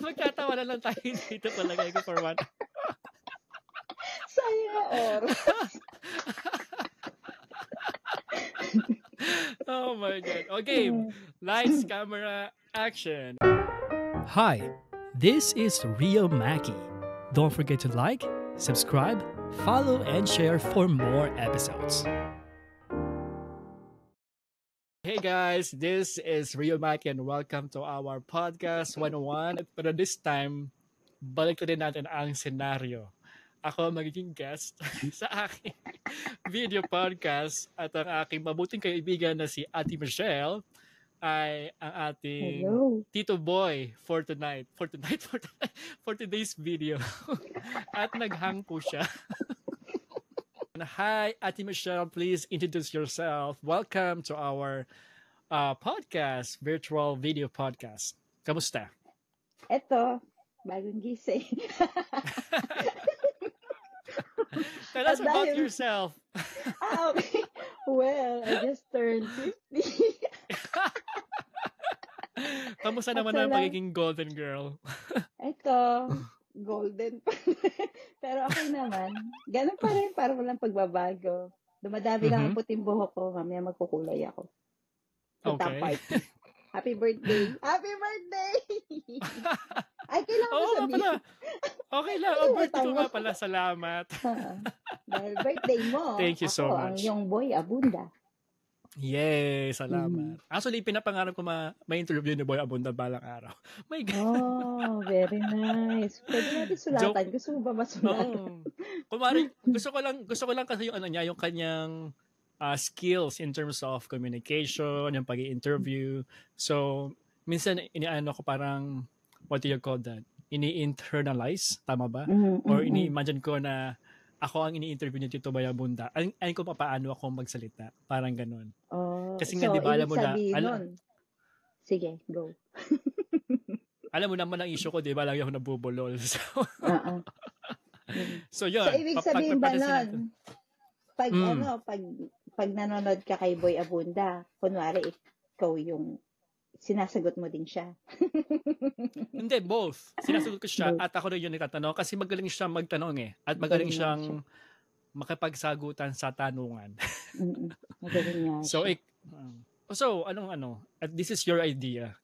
Magtatawa na lang tayo dito palagay ko for one. Sayang oras. Oh my God. Okay, lights, camera, action. Hi, this is Rio Mackie. Don't forget to like, subscribe, follow, and share for more episodes. Hey guys, this is Rio Mackie and welcome to our podcast 101. Pero this time, balik na din natin ang senaryo. Ako ang magiging guest sa aking video podcast at ang aking mabuting kaibigan na si Ate Michelle ay ang ating Hello. Tito Boy for today's video. At naghang po siya. Hi, Ate Michelle, please introduce yourself. Welcome to our podcast, virtual video podcast. Kamusta? Eto, bagong gising. Tell us At about dahil- yourself. Okay. Well, I just turned 50. Kamusta At naman ang sala- pagiging golden girl? Ito, golden pa. Pero okay naman. Ganun pa rin, parang walang pagbabago. Dumadami lang ang puting buhok ko. Mamaya magkukulay ako. Punta Okay. party. Happy birthday! Happy birthday! Ay, kailangan Oo mo nga sabihin. pala. Okay lang. Ay, Oh, birthday ko tama. nga pala. Salamat. Dahil birthday mo, Thank you so ako ang much. iyong boy, Abunda. Yay! Salamat. Actually, pinapangarap ko may interview ni Boy Abunda balang araw. My God. Oh, very nice. Pwede natin sulatan. Gusto mo ba masulatan? Oo. Kumari, gusto ko lang kasi yung yung kanyang skills in terms of communication, yung pag-i-interview. So, minsan iniano ko parang, what do you call that? Ini-internalize, tama ba? Or ini-imagine ko na ako ang ini-interview ni Tito Boy Abunda. Ayun ko paano ako magsalita. Parang ganun. Oh, Kasi nga, di ba, alam mo na, Sige, go. alam mo naman ang issue ko, di ba? Lagi ako nabubulol. So, so yun. So, ibig sabihin ba natin. nun, pag nanonood ka kay Boy Abunda, kunwari, ikaw yung sinasagot mo din siya. Hindi, both. Sinasagot ko siya Both. at ako rin yung nagtatanong kasi magaling siya magtanong eh. At magaling Magaling siyang siya. makipagsagutan sa tanungan. Magaling nga So, siya. this is your idea.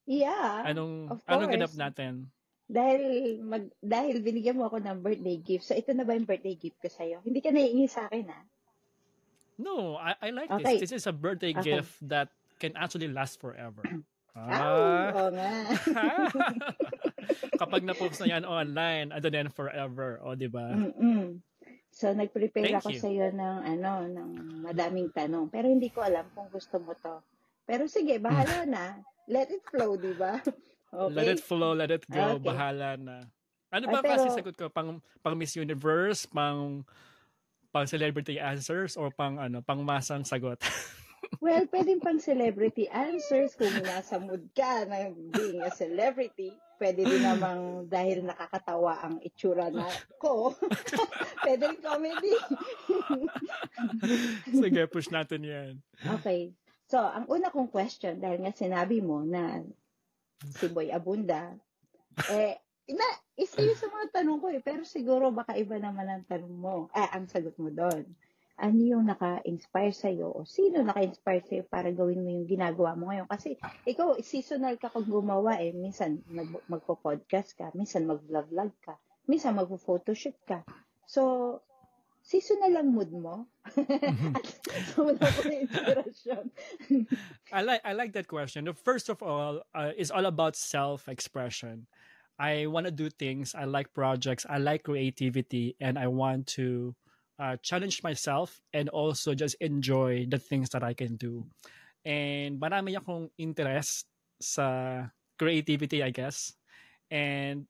Yeah, Anong of course. ganap natin? Dahil binigyan mo ako ng birthday gift, so ito na ba yung birthday gift ko sa'yo? Hindi ka naiingi sa akin, ha? No, I like Okay. this. This is a birthday Okay. gift that can actually last forever. Oo nga. Kapag na-post na yan online, ano din forever, o di ba? So, nag-prepare Thank ako you. sa'yo ng madaming tanong. Pero hindi ko alam kung gusto mo to. Pero sige, bahala na. Let it flow, di ba? Okay? Let it flow, let it go, Okay. bahala na. Ano ba Pero- kasi sagot ko? Pang Miss Universe, pang celebrity answers, or pang masang sagot? Well, pwedeng pang celebrity answers kung nasa mood ka na being a celebrity. Pwede din namang dahil nakakatawa ang itsura na ko. Pwede rin comedy. Sige, push natin yan. Okay. So, ang una kong question, dahil nga sinabi mo na si Boy Abunda, isa yun sa mga tanong ko eh, pero siguro baka iba naman ang tanong mo, ang sagot mo doon. Ano yung naka-inspire sa'yo o sino naka-inspire sa'yo para gawin mo yung ginagawa mo ngayon? Kasi ikaw, seasonal ka kung gumawa eh. Minsan magpo-podcast ka, minsan mag-vlog ka, minsan magpo-photoshoot ka. So, seasonal lang mood mo? So, wala ko na inspirasyon. I like that question. First of all, it's all about self-expression. I want to do things. I like projects. I like creativity, and I want to challenge myself and also just enjoy the things that I can do. And marami akong interest sa creativity, I guess. And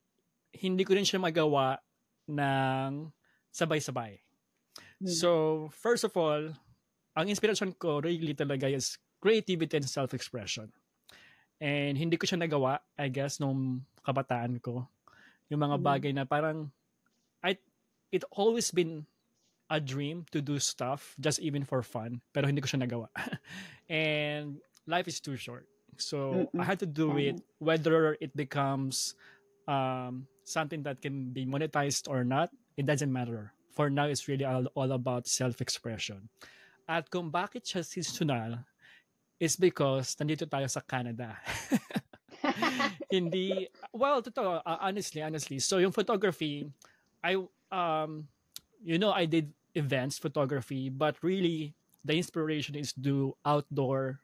hindi ko rin siya magawa ng sabay-sabay. So, first of all, ang inspiration ko really talaga is creativity and self-expression. And hindi ko siya nagawa, I guess, nung kabataan ko. Yung mga bagay na parang, it always been a dream to do stuff just even for fun, pero hindi ko siya nagawa. And life is too short. So I Mm-mm. had to do Tama. it whether it becomes something that can be monetized or not. It doesn't matter. For now, it's really all about self-expression. At kung bakit siya seasonal is because nandito tayo sa Canada. Hindi, well, totoo, honestly. So yung photography, I, I did events photography, but really the inspiration is do outdoor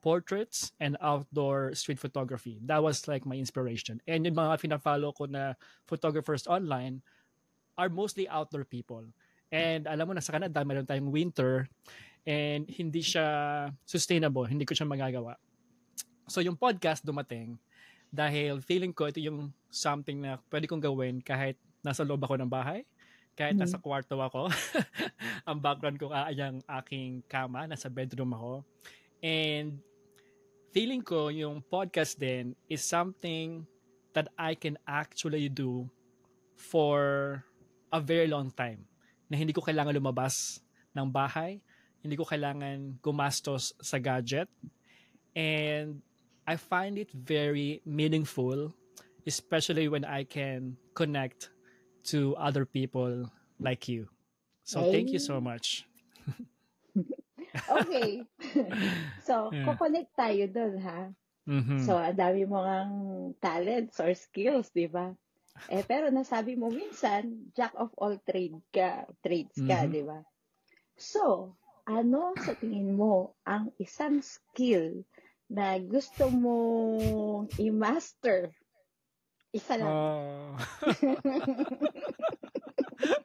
portraits and outdoor street photography. That was like my inspiration. And yung mga fina-follow ko na photographers online are mostly outdoor people. And alam mo na sa Canada, meron tayong winter and hindi siya sustainable. Hindi ko siya magagawa. So yung podcast dumating dahil feeling ko ito yung something na pwede kong gawin kahit nasa loob ako ng bahay, kahit nasa kwarto ako. Ang background ko ay ang aking kama, nasa bedroom ako. And feeling ko yung podcast din is something that I can actually do for a very long time. Na hindi ko kailangan lumabas ng bahay, hindi ko kailangan gumastos sa gadget. And I find it very meaningful, especially when I can connect to other people like you. So thank you so much. Okay. So, Yeah. kukonect tayo dun, ha? Mhm. So, ang dami mo ngang talents or skills, di ba? Pero nasabi mo minsan, jack of all trades ka, Mhm. di ba? So, ano sa tingin mo ang isang skill na gusto mong i-master? Isa lang.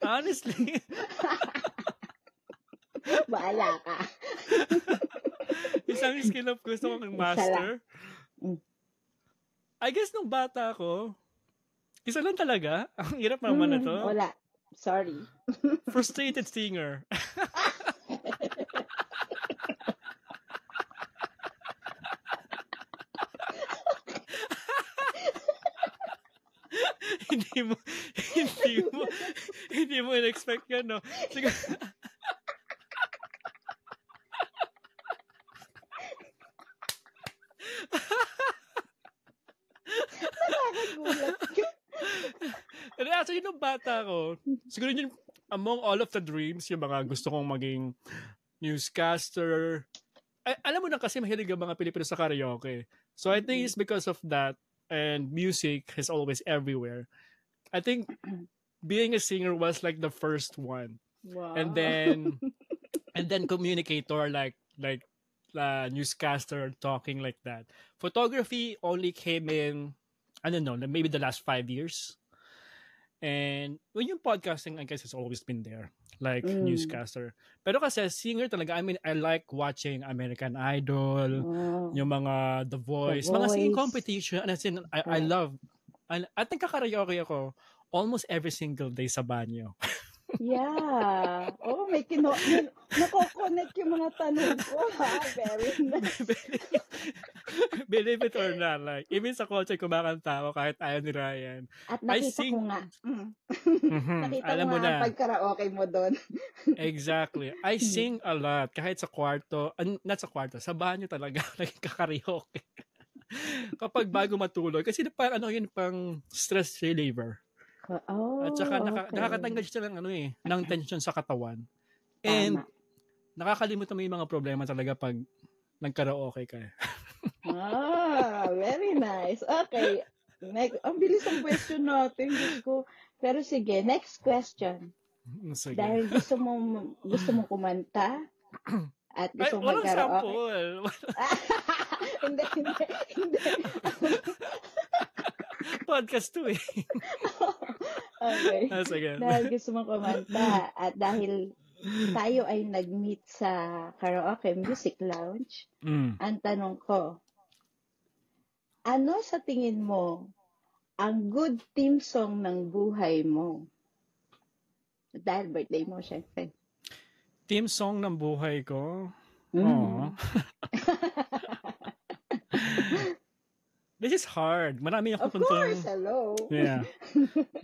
Honestly, Bahala ka. isang skill of gusto kong Isa lang. master. Mm. I guess nung bata ako, isa lang talaga. Ang hirap naman na to. Wala. Sorry. Frustrated singer. hindi mo hindi mo in-expect yan, no? Siguro, Nakakagulat ka. pero actually, nung bata ako, siguro yun, among all of the dreams, yung mga gusto kong maging newscaster. Alam mo na kasi mahilig ang mga Pilipino sa karaoke. So I think it's because of that, and music is always everywhere. I think being a singer was like the first one. Wow. And then communicator, like newscaster, talking like that. Photography only came in, I don't know, maybe the last 5 years. And when yung podcasting, I guess it's always been there, like newscaster. Pero kasi singer talaga, I mean, I like watching American Idol, yung mga The Voice, mga singing competition. And as in, I love, I think kakaraoke ako almost every single day sa banyo. Yeah. Oh, may nako-connect yung mga tanong ko, ha? Very nice. Believe it or not, like, even sa kotse kumakanta ako kahit ayaw ni Ryan. At nakita ko nga. Nakita Alam ko mo nga ang na. pagkaraoke mo doon. Exactly. I sing a lot. Kahit sa kwarto, not sa kwarto, sa banyo talaga, nagkakaraoke. Kapag bago matulog. Kasi parang ano yun, pang stress reliever. At saka nakakatanggal siya ng tension sa katawan. And nakakalimutan mo yung mga problema talaga pag nagkaraoke ka. Very nice. Okay. Next, ang bilis ang question natin. Diyos ko. Pero sige, next question. Sige. Dahil gusto mo kumanta at gusto mo walang sample. Hindi. Podcast to eh. Okay. Sige. Dahil gusto mo kumanta at dahil tayo ay nag-meet sa Karaoke Music Lounge, ang tanong ko, ano sa tingin mo ang good theme song ng buhay mo? Dahil birthday mo, syempre. Theme song ng buhay ko? This is hard. Marami Of akong course, hello. Yeah.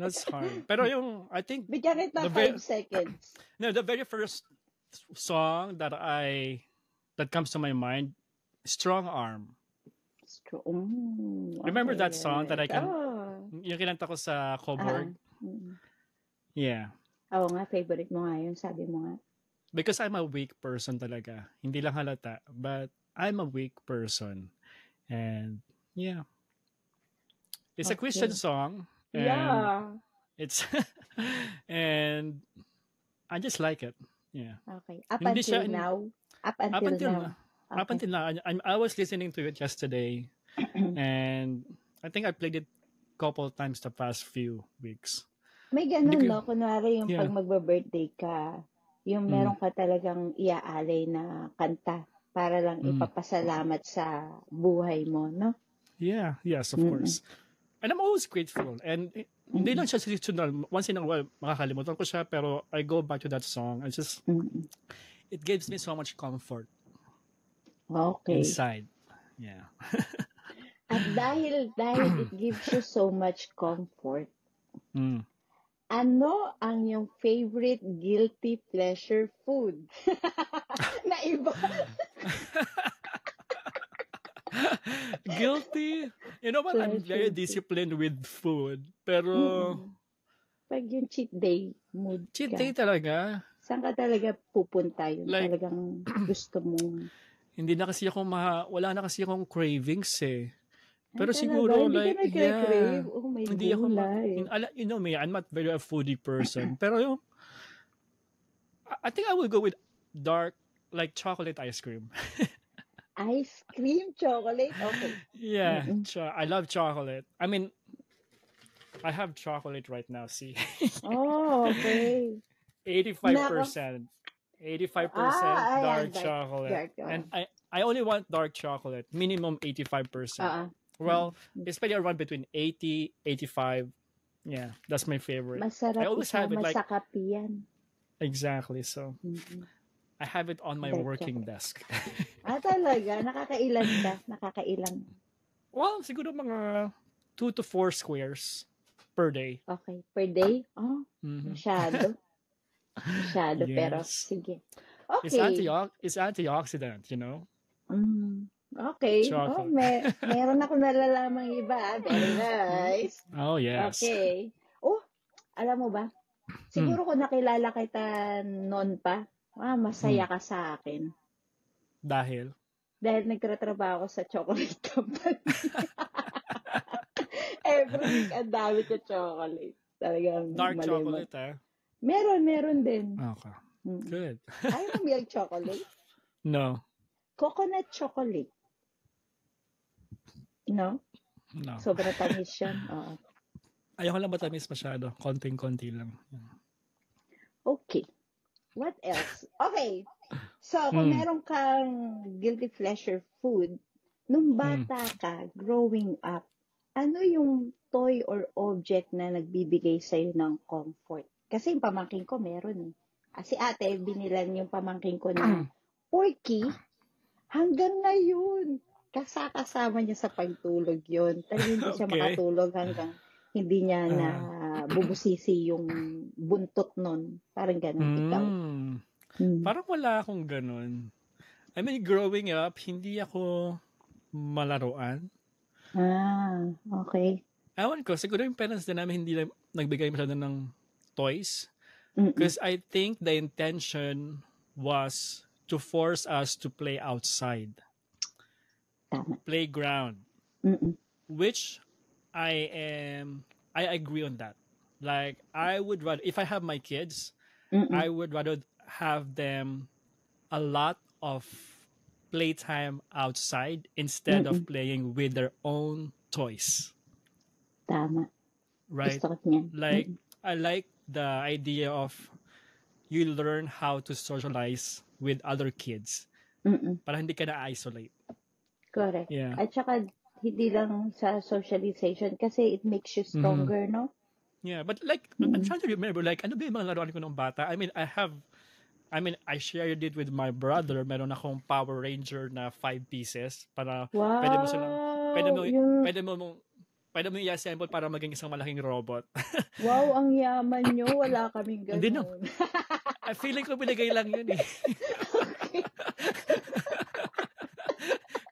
That's hard. Pero yung, I think, bigyan kita 5 seconds. No, the very first song that comes to my mind, Strong Arm. Remember Okay, that song that I alright. can, Oh. yung kinanta ko sa Coburg? Mm. Yeah. Oo nga, favorite mo nga yun, sabi mo nga. Because I'm a weak person talaga. Hindi lang halata, but I'm a weak person. And yeah, it's a Christian Okay. song, and Yeah. it's and I just like it. Yeah. Okay. Up Hindi siya until now? Up up until until now. na up Okay. until now. I was listening to it yesterday, and I think I played it couple times the past few weeks. May Hindi ganun, ko, no? Kunwari yung pag yeah. magbe-birthday ka, yung Mm, meron ka talagang iaalay na kanta para lang mm. ipapasalamat sa buhay mo, no? Yeah, yes, of Mm-mm. course. And I'm always grateful. And hindi lang siya seasonal. Once in a while, makakalimutan ko siya, pero I go back to that song. It's just, Mm-mm. it gives me so much comfort Okay. inside. Yeah. At dahil it gives you so much comfort, Mm. ano ang yung favorite guilty pleasure food? Na iba. Guilty? You know what? I'm very Pleasure food. disciplined with food. Pero, Mm-mm. Pag yung cheat day mood cheat ka, day talaga. saan ka talaga pupunta yung Like, talagang gusto mong... hindi na kasi ako wala na kasi akong cravings eh. Ay, Pero talaga? siguro, Hindi ka like, nagkre-crave? yeah. Oh, may Hindi ako, gulay. you know me, I'm not very a foodie person. Pero yung, I think I will go with dark, like chocolate ice cream. Ice cream, chocolate? Okay. Yeah, Mm-mm. I love chocolate. I mean, I have chocolate right now, see? Oh, okay. 85%. 85% ayan, dark chocolate. dark. And I only want dark chocolate, minimum 85%. Well, it's probably around between 80, 85. Yeah, that's my favorite. Masarap I always have it isama like, sa kape yan. exactly. So, Mm-mm. I have it on my Dark working chocolate. desk. Talaga? Nakakailan ka? Nakakailan? Well, siguro mga 2 to 4 squares per day. Okay. Per day? Oh, Mhm. masyado. Masyado, pero Yes. sige. It's Okay. it's antioxidant, you know? Okay. Oh, Chocolate. meron ako nalalamang iba. Very nice. Oh, yes. Okay. Oh, alam mo ba? Siguro kung nakilala kita noon pa, masaya ka sa akin. Dahil? Dahil nagtatrabaho ako sa chocolate company. Every week, ang dami ko chocolate. Talagang Dark malimot. chocolate, eh? Meron din. Okay. Good. Ayaw mo milk chocolate? No. Coconut chocolate. No? No. Sobrang tamis yan. Oo. Ayoko lang matamis masyado. Konting-konti lang. Okay. What else? Okay. So, kung meron kang guilty pleasure food, nung bata ka, growing up, ano yung toy or object na nagbibigay sa'yo ng comfort? Kasi yung pamangkin ko meron eh. Si ate, binilan yung pamangkin ko na Porky, hanggang ngayon, kasama niya sa pagtulog yun. Talagang hindi siya Okay. makatulog hanggang hindi niya na bubusisi yung buntot nun. Parang ganun, ikaw. Parang wala akong ganun. I mean, growing up, hindi ako malaruan. Okay. Ewan ko, siguro yung parents din namin hindi nagbigay masyado ng toys. Because I think the intention was to force us to play outside. Tama. Playground. Which I agree on that. Like, I would rather, if I have my kids, I would rather have them a lot of playtime outside instead of playing with their own toys. Tama. Right? Gusto ko niyan. Like, I like the idea of you learn how to socialize with other kids. Para hindi ka na-isolate. Correct. Yeah. At saka, hindi lang sa socialization kasi it makes you stronger, no? Yeah, but like, I'm trying to remember, like, ano ba yung mga laruan ko nung bata? I mean, I shared it with my brother. Meron akong Power Ranger na 5 pieces para Wow! pwede mo i-assemble para maging isang malaking robot. Wow, ang yaman nyo. Wala kaming ganun. Hindi no. I feeling ko binigay lang yun eh.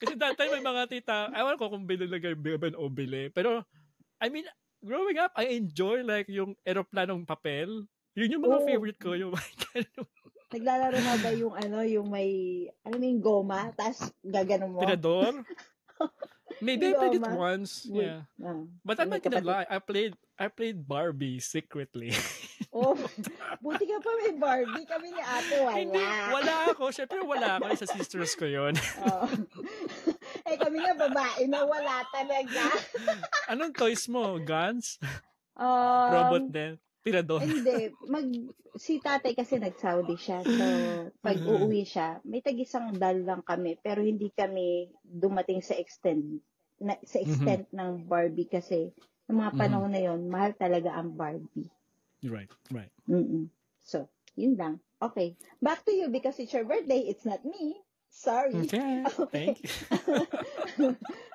Kasi sometimes may mga tita, ewan ko kung binilagay o bili. Pero, I mean, growing up, I enjoy like yung eroplanong papel. Yun yung mga favorite ko. Yung Naglalaro ka ba yung yung may, yung goma, tapos gaganon mo? Tirador? Maybe I played it once. Yeah. But I'm not gonna lie. I played Barbie secretly. Buti ka pa may Barbie. Kami ni ate, wala. Hindi, wala ako. Siyempre wala ako. Sa sisters ko yun. Kami nga babae na wala talaga. Anong toys mo? Guns? Robot din? Tirador? Hindi. Si tatay kasi nag-Saudi siya. So, pag uuwi siya, may tag-isang dal lang kami. Pero hindi kami dumating sa extent ng Barbie kasi ng mga panahon na yon, mahal talaga ang Barbie. Right. So, yun lang. Okay. Back to you because it's your birthday. It's not me. Sorry. Okay. Thank you.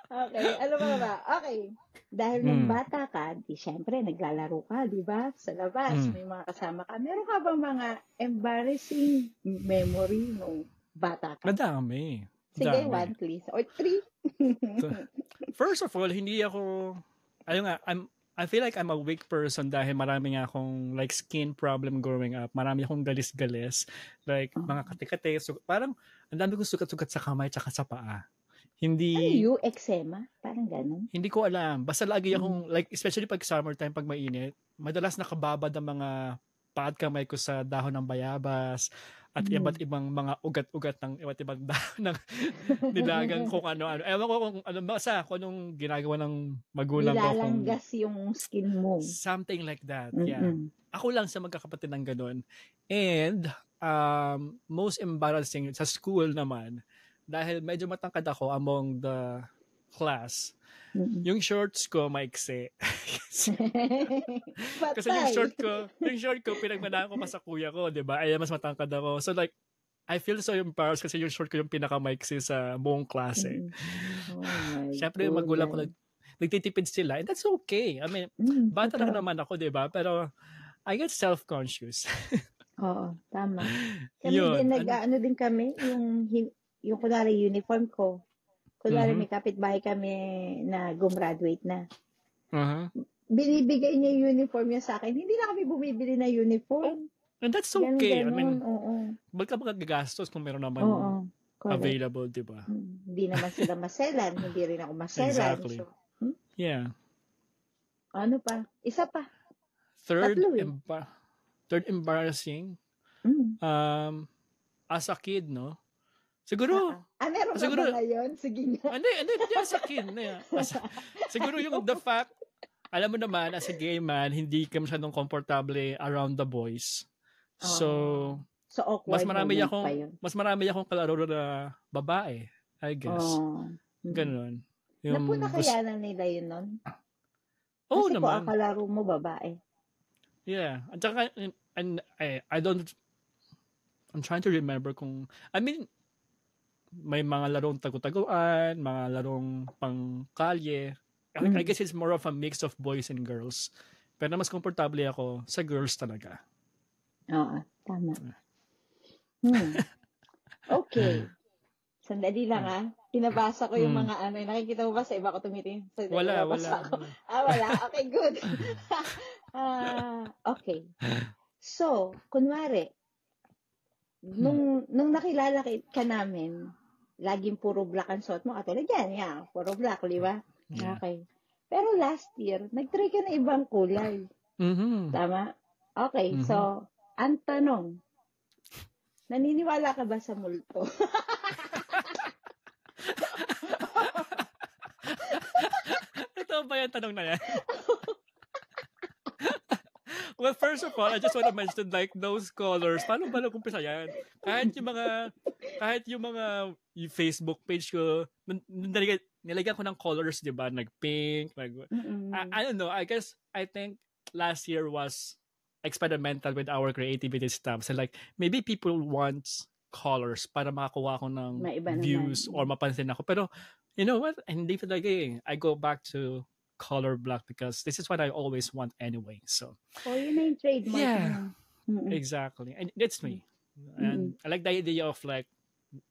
Okay. Ano ba? Okay. Dahil nung bata ka, syempre, naglalaro ka, di ba? Sa labas, may mga kasama ka. Meron ka ba mga embarrassing memory nung bata ka? Madami. Sige, 1 please. Or 3. So, first of all, hindi ako, I feel like I'm a weak person dahil marami nga akong like skin problem growing up. Marami akong galis-galis. Like, mga kati-kati. So, parang, ang dami kong sugat-sugat sa kamay tsaka sa paa. Hindi... Ano eczema? Parang ganun? Hindi ko alam. Basta lagi akong, like, especially pag summertime, pag mainit, madalas nakababad ang mga paad kamay ko sa dahon ng bayabas at iba't ibang mga ugat-ugat ng iba't ibang dahon ng nilagang kung ano-ano. Ewan ko kung ano, basta kung anong ginagawa ng magulang ko. Nilalanggas yung skin mo. Something like that, yeah. Ako lang sa magkakapatid ng ganun. And, most embarrassing, sa school naman, dahil medyo matangkad ako among the class, yung shorts ko maiksi. Kasi yung short ko, pinagmanahan ko pa sa kuya ko, di ba? Ay, mas matangkad ako. So like, I feel so embarrassed kasi yung short ko yung pinaka-maiksi sa buong klase. Siyempre, yung magulang ko nagtitipid sila. And that's okay. I mean, bata lang naman ako, di ba? Pero, I get self-conscious. Oo, tama. Kami din, nag-ano din kami, yung kunwari uniform ko. Kunwari may kapitbahay kami na gumraduate na. Binibigay niya yung uniform niya sa akin. Hindi na kami bumibili na uniform. And that's okay. Ganun, I mean, ba't ka magagastos kung meron naman available, di ba? Hindi naman sila maselan. Hindi rin ako maselan. Exactly. So, yeah. Ano pa? Isa pa. Third embarrassing. As a kid, no? Siguro. Meron ka ba ngayon? Sige nga. Hindi, as a kid. Siguro yung the fact, alam mo naman, as a gay man, hindi ka masyadong komportable around the boys. So awkward mas marami akong kalaro na babae, I guess. Ganun. Napunakayanan nila yun nun? Oo kasi naman. Kasi kalaro mo babae. Yeah. At saka, I'm trying to remember kung, may mga larong tagu-taguan, mga larong pangkalye. I guess it's more of a mix of boys and girls. Pero mas komportable ako sa girls talaga. Oo, tama. Okay. Sandali lang Pinabasa ko yung mga nakikita mo ba sa iba ko tumitingin? Wala. Wala. Okay, good. Okay. So, kunwari, nung nakilala ka namin, laging puro black ang suot mo. Katulad yan, puro black, di ba? Yeah. Okay. Pero last year, nag-try ka na ibang kulay. Tama? Okay, so, ang tanong, naniniwala ka ba sa multo? Ito ba yung tanong na yan? Well, first of all, I just want to mention like those colors. Paano ba nag-umpisa yan? Kahit yung mga Facebook page ko, nilagyan ko ng colors, di ba? Nag-pink, I don't know. I think last year was experimental with our creativity stuff. So like, maybe people want colors para makakuha ako ng views or mapansin ako. Pero, you know what? Hindi talaga I go back to color black because this is what I always want anyway. So, yun na yung trademark. Yeah, exactly. And that's me. And I like the idea of like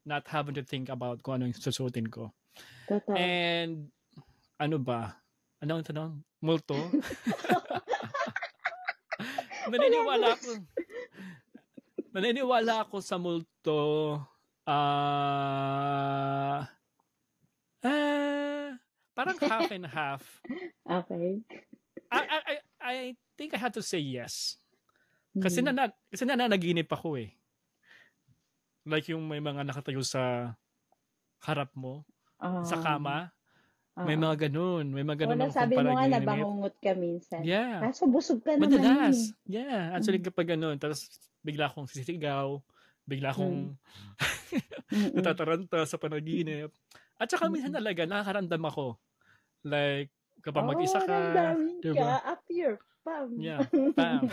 not having to think about kung ano yung susuotin ko. Totoo. And ano ba? Ano ang tanong? Multo? Naniniwala ako. Naniniwala ako sa multo. Ah, parang half and half. Okay. I think I had to say yes. Kasi nananaginip ako eh. Like yung may mga nakatayo sa harap mo, sa kama. May mga ganun. May mga ganun Wala, sabi mo nga na bangungot ka minsan. Yeah. Kaso busog ka naman Madalas. eh. Yeah. Actually kapag ganun. Tapos bigla akong sisigaw. Bigla akong natataranta sa panaginip. At saka minsan talaga nakakaramdam ako. Like kapag mag-isa ka. Diba? Up here. Pam. Yeah. Pam.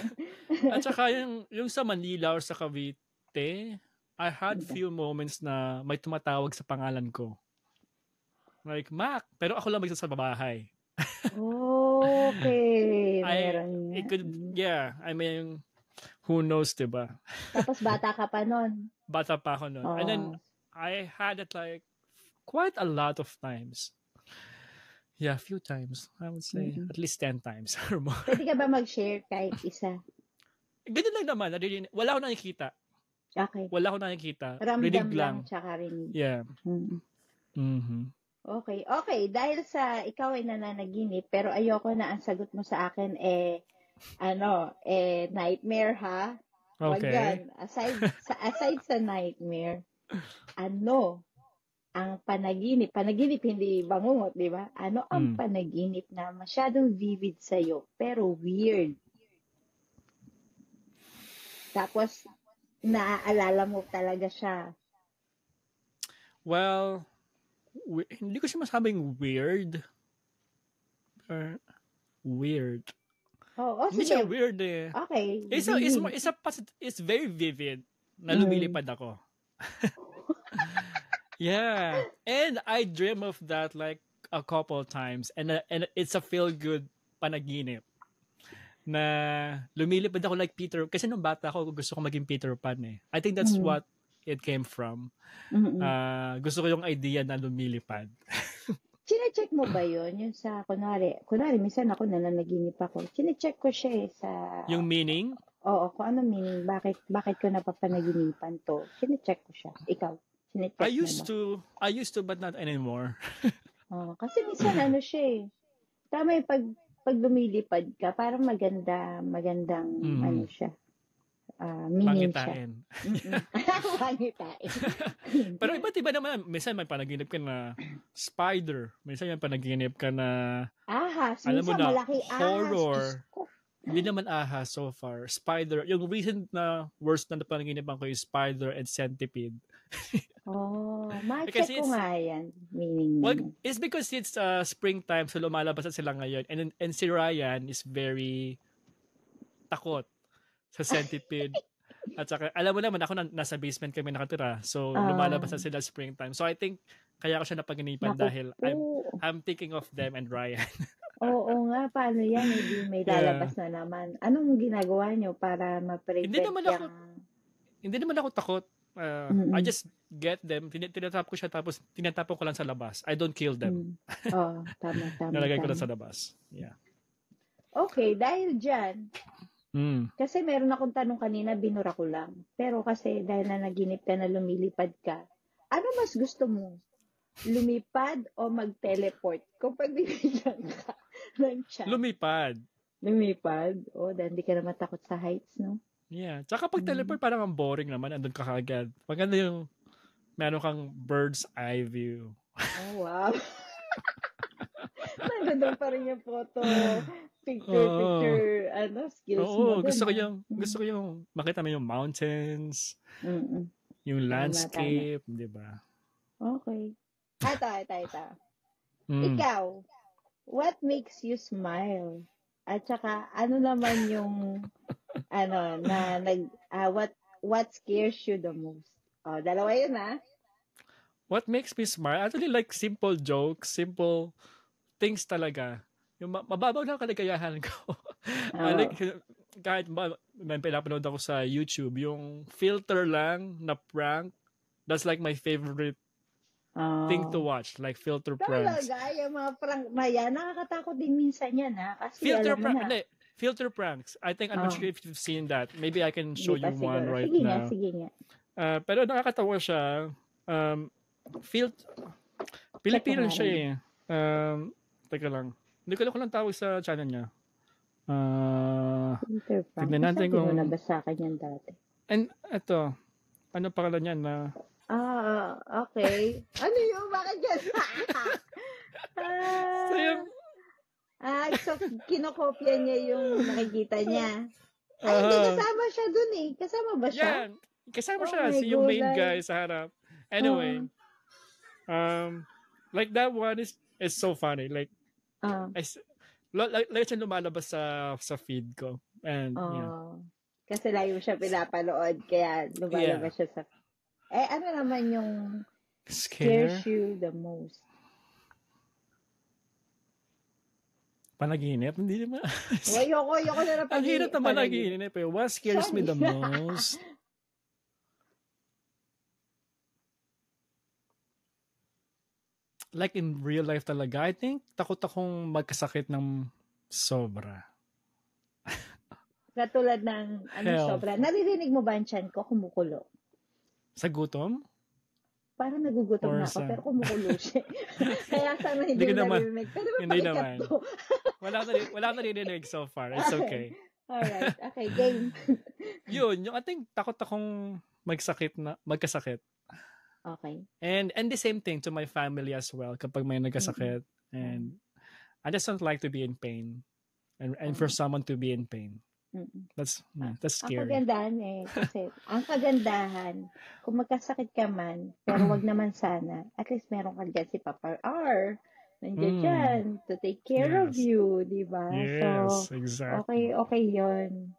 At saka yung sa Manila or sa Cavite, I had few moments na may tumatawag sa pangalan ko. Like, Mac, pero ako lang sa bahay. Okay. I mean, who knows, diba? Tapos bata ka pa nun. Bata pa ako nun. And then, I had it like, quite a lot of times. Yeah, a few times. I would say, at least 10 times or more. Pwede ka ba mag-share kahit isa? Ganyan lang naman. Wala akong nakikita. Okay. Wala akong nakikita. Ramdam lang, tsaka rinig. Yeah. Okay. Dahil sa ikaw ay nananaginip, pero ayoko na ang sagot mo sa akin nightmare ha? Wag yan. Aside sa nightmare, ano ang panaginip hindi bangungot, di ba? Ano ang panaginip na masyadong vivid sa'yo, pero weird? Tapos, naaalala mo talaga siya. Well, hindi ko siya masabing weird. Weird. Hindi siya weird eh. Okay. It's very vivid na lumilipad ako. Yeah. And I dream of that like a couple times. And it's a feel-good panaginip. Na lumilipad ako like Peter. Kasi nung bata ako, gusto ko maging Peter Pan eh. I think that's what it came from. Gusto ko yung idea na lumilipad. Chine-check mo ba yun? Yung sa, kunwari, minsan ako nananaginip ako. Chine-check ko siya sa... Yung meaning? Oo, kung ano meaning. Bakit ko napapanaginipan to? Chine-check ko siya. Ikaw, chine-check I used to, but not anymore. Kasi minsan siya eh. Tama yung pag lumilipad ka, parang magandang siya. Meaning Pangitain. siya. Pangitain. Pero iba't iba naman. Minsan may panaginip ka na spider. Minsan may panaginip ka na ahas. Alam mo na, malaki horror. Hindi naman ahas so far. Spider. Yung recent na worst na panaginipan ko is spider and centipede. Ma-check ko nga yan. Meaning. Well, it's because it's springtime so lumalabas na sila ngayon. And si Ryan is very takot sa centipede. At saka, alam mo naman, ako nasa basement kami nakatira. So, lumalabas na sila springtime. So, I think, kaya ako siya napaginipan dahil I'm thinking of them and Ryan. Oo nga, paano yan? May lalabas na naman. Anong ginagawa nyo para ma-prevent Hindi naman ako takot. I just get them. Tinatap ko siya tapos tinatapon ko lang sa labas. I don't kill them. Tama. Nalagay ko lang sa labas. Yeah. Okay, dahil dyan, kasi meron akong tanong kanina, binura ko lang. Pero kasi dahil nanaginip ka na lumilipad ka, ano mas gusto mo? Lumipad o mag-teleport? Kung pagbibigyan ka ng chance. Lumipad? Dahil hindi ka naman takot sa heights, no? Yeah. Tsaka pag teleport, parang ang boring naman. Andun ka kagad. Maganda yung meron kang bird's eye view. Oh, wow. Nandun pa rin yung photo. Picture, skills mo. Gusto ko yung makita mo yung mountains, yung landscape, di ba? Okay. Ito. Ikaw, what makes you smile? At saka, ano naman yung, what scares you the most? Dalawa yun, What makes me smile? Actually, like simple jokes, simple things talaga. Yung mababaw na kaligayahan ko. Like, kahit may pinapanood ako sa YouTube, yung filter lang na prank, that's like my favorite thing to Oh. watch, like filter pranks. Talaga, yung mga prank na yan, nakakatakot din minsan yan, ha? Kasi Filter alam mo prank, na. hindi. Filter pranks. I think I'm not sure Oh, if you've seen that. Maybe I can show hindi pa you one siguro. right Sige nga, now. sige nga. Pero nakakatawa siya. Um, fil- Check ko Pilipino nga siya rin. eh. Teka lang. Hindi ko alam kung anong tawag sa channel niya. Uh, Filter prank. Tignan natin Nasabi mo kung... na ba sa akin yan dati? And ito, ano pangalan niya na... Okay. Ano yun? Bakit yan? So, yung... So kinokopya niya yung nakikita niya. Ay, hindi, kasama siya dun eh. Kasama ba siya? Yan. Kasama Oh siya. my Si yung main gulay. guy sa harap. Anyway, like that one is so funny. Like, like siya lumalabas sa feed ko. And, yeah. Kasi lagi mo siya pinapanood, kaya lumalabas siya sa... ano naman yung scares you the most? Panaginip? Hindi naman. Ayoko na Ang hirap na panaginip eh. What scares me the most? Like in real life talaga, I think takot akong magkasakit ng sobra. Katulad ng sobra. Naririnig mo ba ang tiyan ko kumukulo? Sa gutom? Parang nagugutom na ako, pero kumukulo siya. Kaya sana hindi mo naririnig. Pero hindi naman. Wala naririnig so far. It's okay. Alright. Okay, game. Yun, yung I think takot akong magkasakit. Okay. And the same thing to my family as well kapag may nagkasakit. And I just don't like to be in pain. And for someone to be in pain. That's scary. Ang kagandahan kasi ang kagandahan, kung magkasakit ka man, pero wag naman sana, at least meron ka dyan si Papa R. Nandiyan dyan to take care of you, di ba? Yes, so, exactly. Okay yun.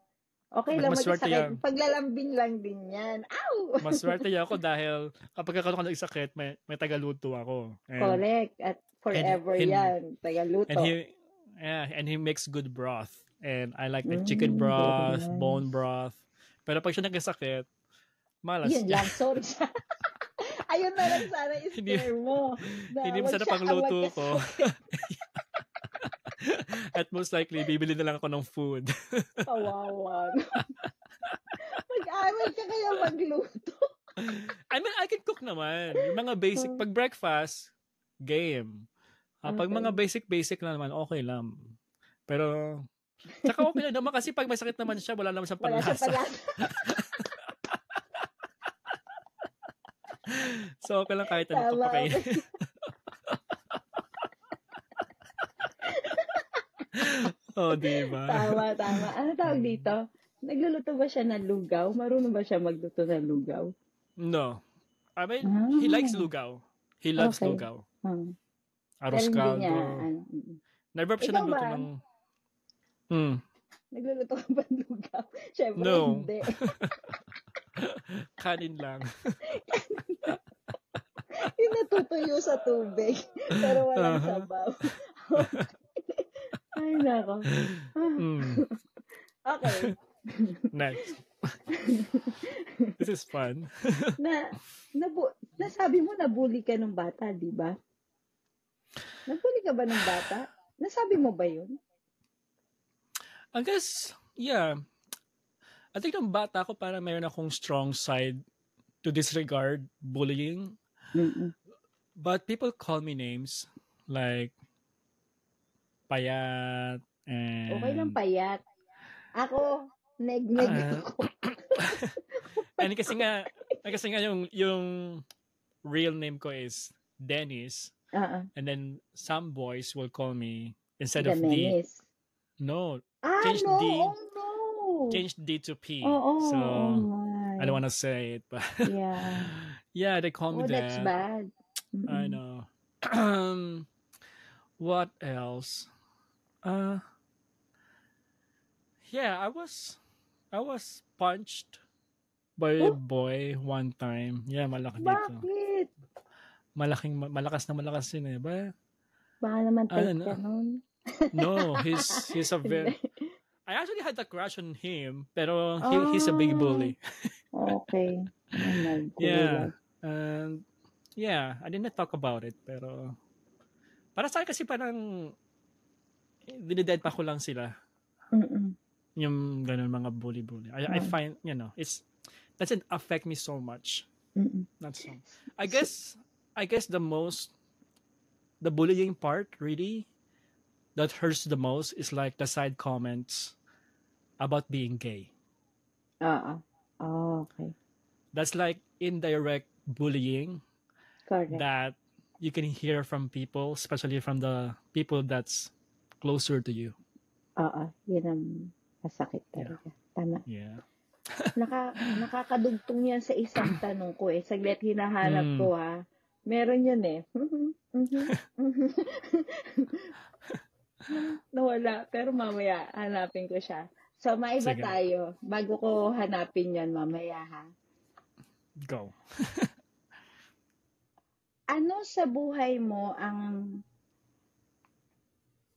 Okay lang magkasakit. Paglalambing lang din yan. Ow! Maswerte ako dahil kapag ako nagsakit, may tagaluto ako. Correct. At forever yan. Tagaluto. And he makes good broth. And I like the chicken broth, bone broth. Pero pag siya nagkasakit, malas. Yun lang. Sorry siya. Ayun na lang sana i-scare mo. Hindi mo sana pangluto ko. At most likely, bibili na lang ako ng food. Kawawa. Mag-aral ka kaya magluto. I mean, I can cook naman. Yung mga basic, pag breakfast, game. Pag mga basic na naman, okay lang. Pero, tsaka okay lang naman kasi pag masakit naman siya, wala naman siyang panlasa. So, okay lang kahit ano pa kayo. Oh, diba? Tama. Ano tawag dito? Nagluluto ba siya ng lugaw? Marunong ba siya magluto ng lugaw? No. I mean, he likes lugaw. He loves lugaw. Arroz caldo. Never pa siya nagluto ng... Nagluluto ka ba ng lugaw? Siyempre, no. Hindi. Kanin lang. Yung natutuyo sa tubig. Pero walang sabaw. Ay, nako. Okay. Next. This is fun. Nasabi mo nabully ka nung bata, di ba? Nabully ka ba nung bata? Nasabi mo ba yun? I guess, yeah. I think nung bata ako parang mayroon akong strong side to disregard bullying. But people call me names like payat and... Okay lang payat. Ako, neg-neg ako. And kasi nga yung real name ko is Dennis. And then some boys will call me instead of D. No. Change D. Oh, no. Change D to P. So I don't want to say it, but yeah. Yeah, they call me that. That's bad. I know. What else? Yeah, I was punched by a boy one time. Yeah, malaki dito. Bakit? Malakas yun eh. Baka naman type ka nun. No, he's a very... I actually had a crush on him, pero he's a big bully. Okay. Yeah. And Yeah, I didn't talk about it, pero para sa akin kasi parang dinidead pa ko lang sila. Mm. Yung ganun mga bully-bully. I Oo. find, doesn't affect me so much. Mm. Not so. So, I guess the bullying part really that hurts the most is like the side comments about being gay. oo. Oh, okay. That's like indirect bullying Correct. that you can hear from people, especially from the people that's closer to you. Oo, yun ang masakit Yeah. talaga. Tama. Yeah. Nakakadugtong yan sa isang tanong ko eh. Saglit hinahanap ko ha. Meron yun eh. Nawala. Pero mamaya hanapin ko siya. So, maiba Sige. tayo. Bago ko hanapin yan mamaya ha. Go. Ano sa buhay mo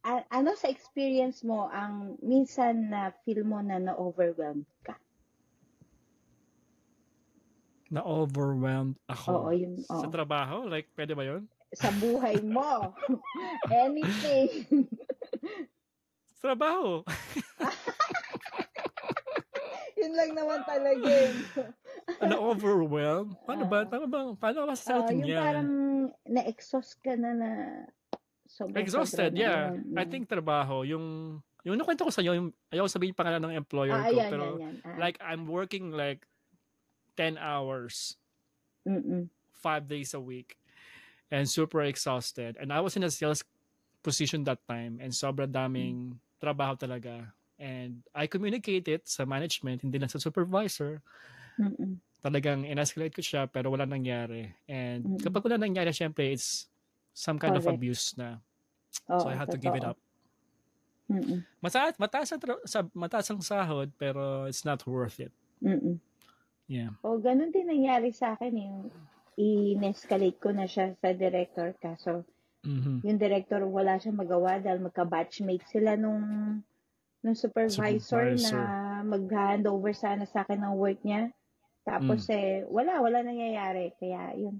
ano sa experience mo ang minsan na feel mo na na-overwhelmed ka? Na-overwhelmed ako. Oo, yun. Sa Oo. trabaho? Like, pwede ba yun? Sa buhay mo. Anything. Sa trabaho. Yun lang naman talaga yun. Na-overwhelmed? Paano ba? Paano ba sa atin Yung yan? parang na-exhaust ka na Exhausted, sobra yeah. na. I think trabaho, yung nakwento ko sa iyo, yung ayaw sabihin yung pangalan ng employer ko, Ayan, pero yan. like I'm working like 10 hours, Mm-mm. 5 days a week, and super exhausted. And I was in a sales position that time, and sobrang daming trabaho talaga. And I communicated sa management, hindi lang sa supervisor. Mm-mm. Talagang in-escalate ko siya, pero wala nangyari. And kapag wala nangyari, syempre, it's some kind of Correct. abuse na. Oo, So I had to give it up. Mm-mm. Mataas ang sahod, pero it's not worth it. Mm-mm. Yeah. O, ganun din nangyari sa akin. Yung in-escalate ko na siya sa director. Kaso, yung director wala siya magawa dahil magka-batchmate sila nung supervisor na mag-handover sana sa akin ng work niya. Tapos wala nangyayari. Kaya yun,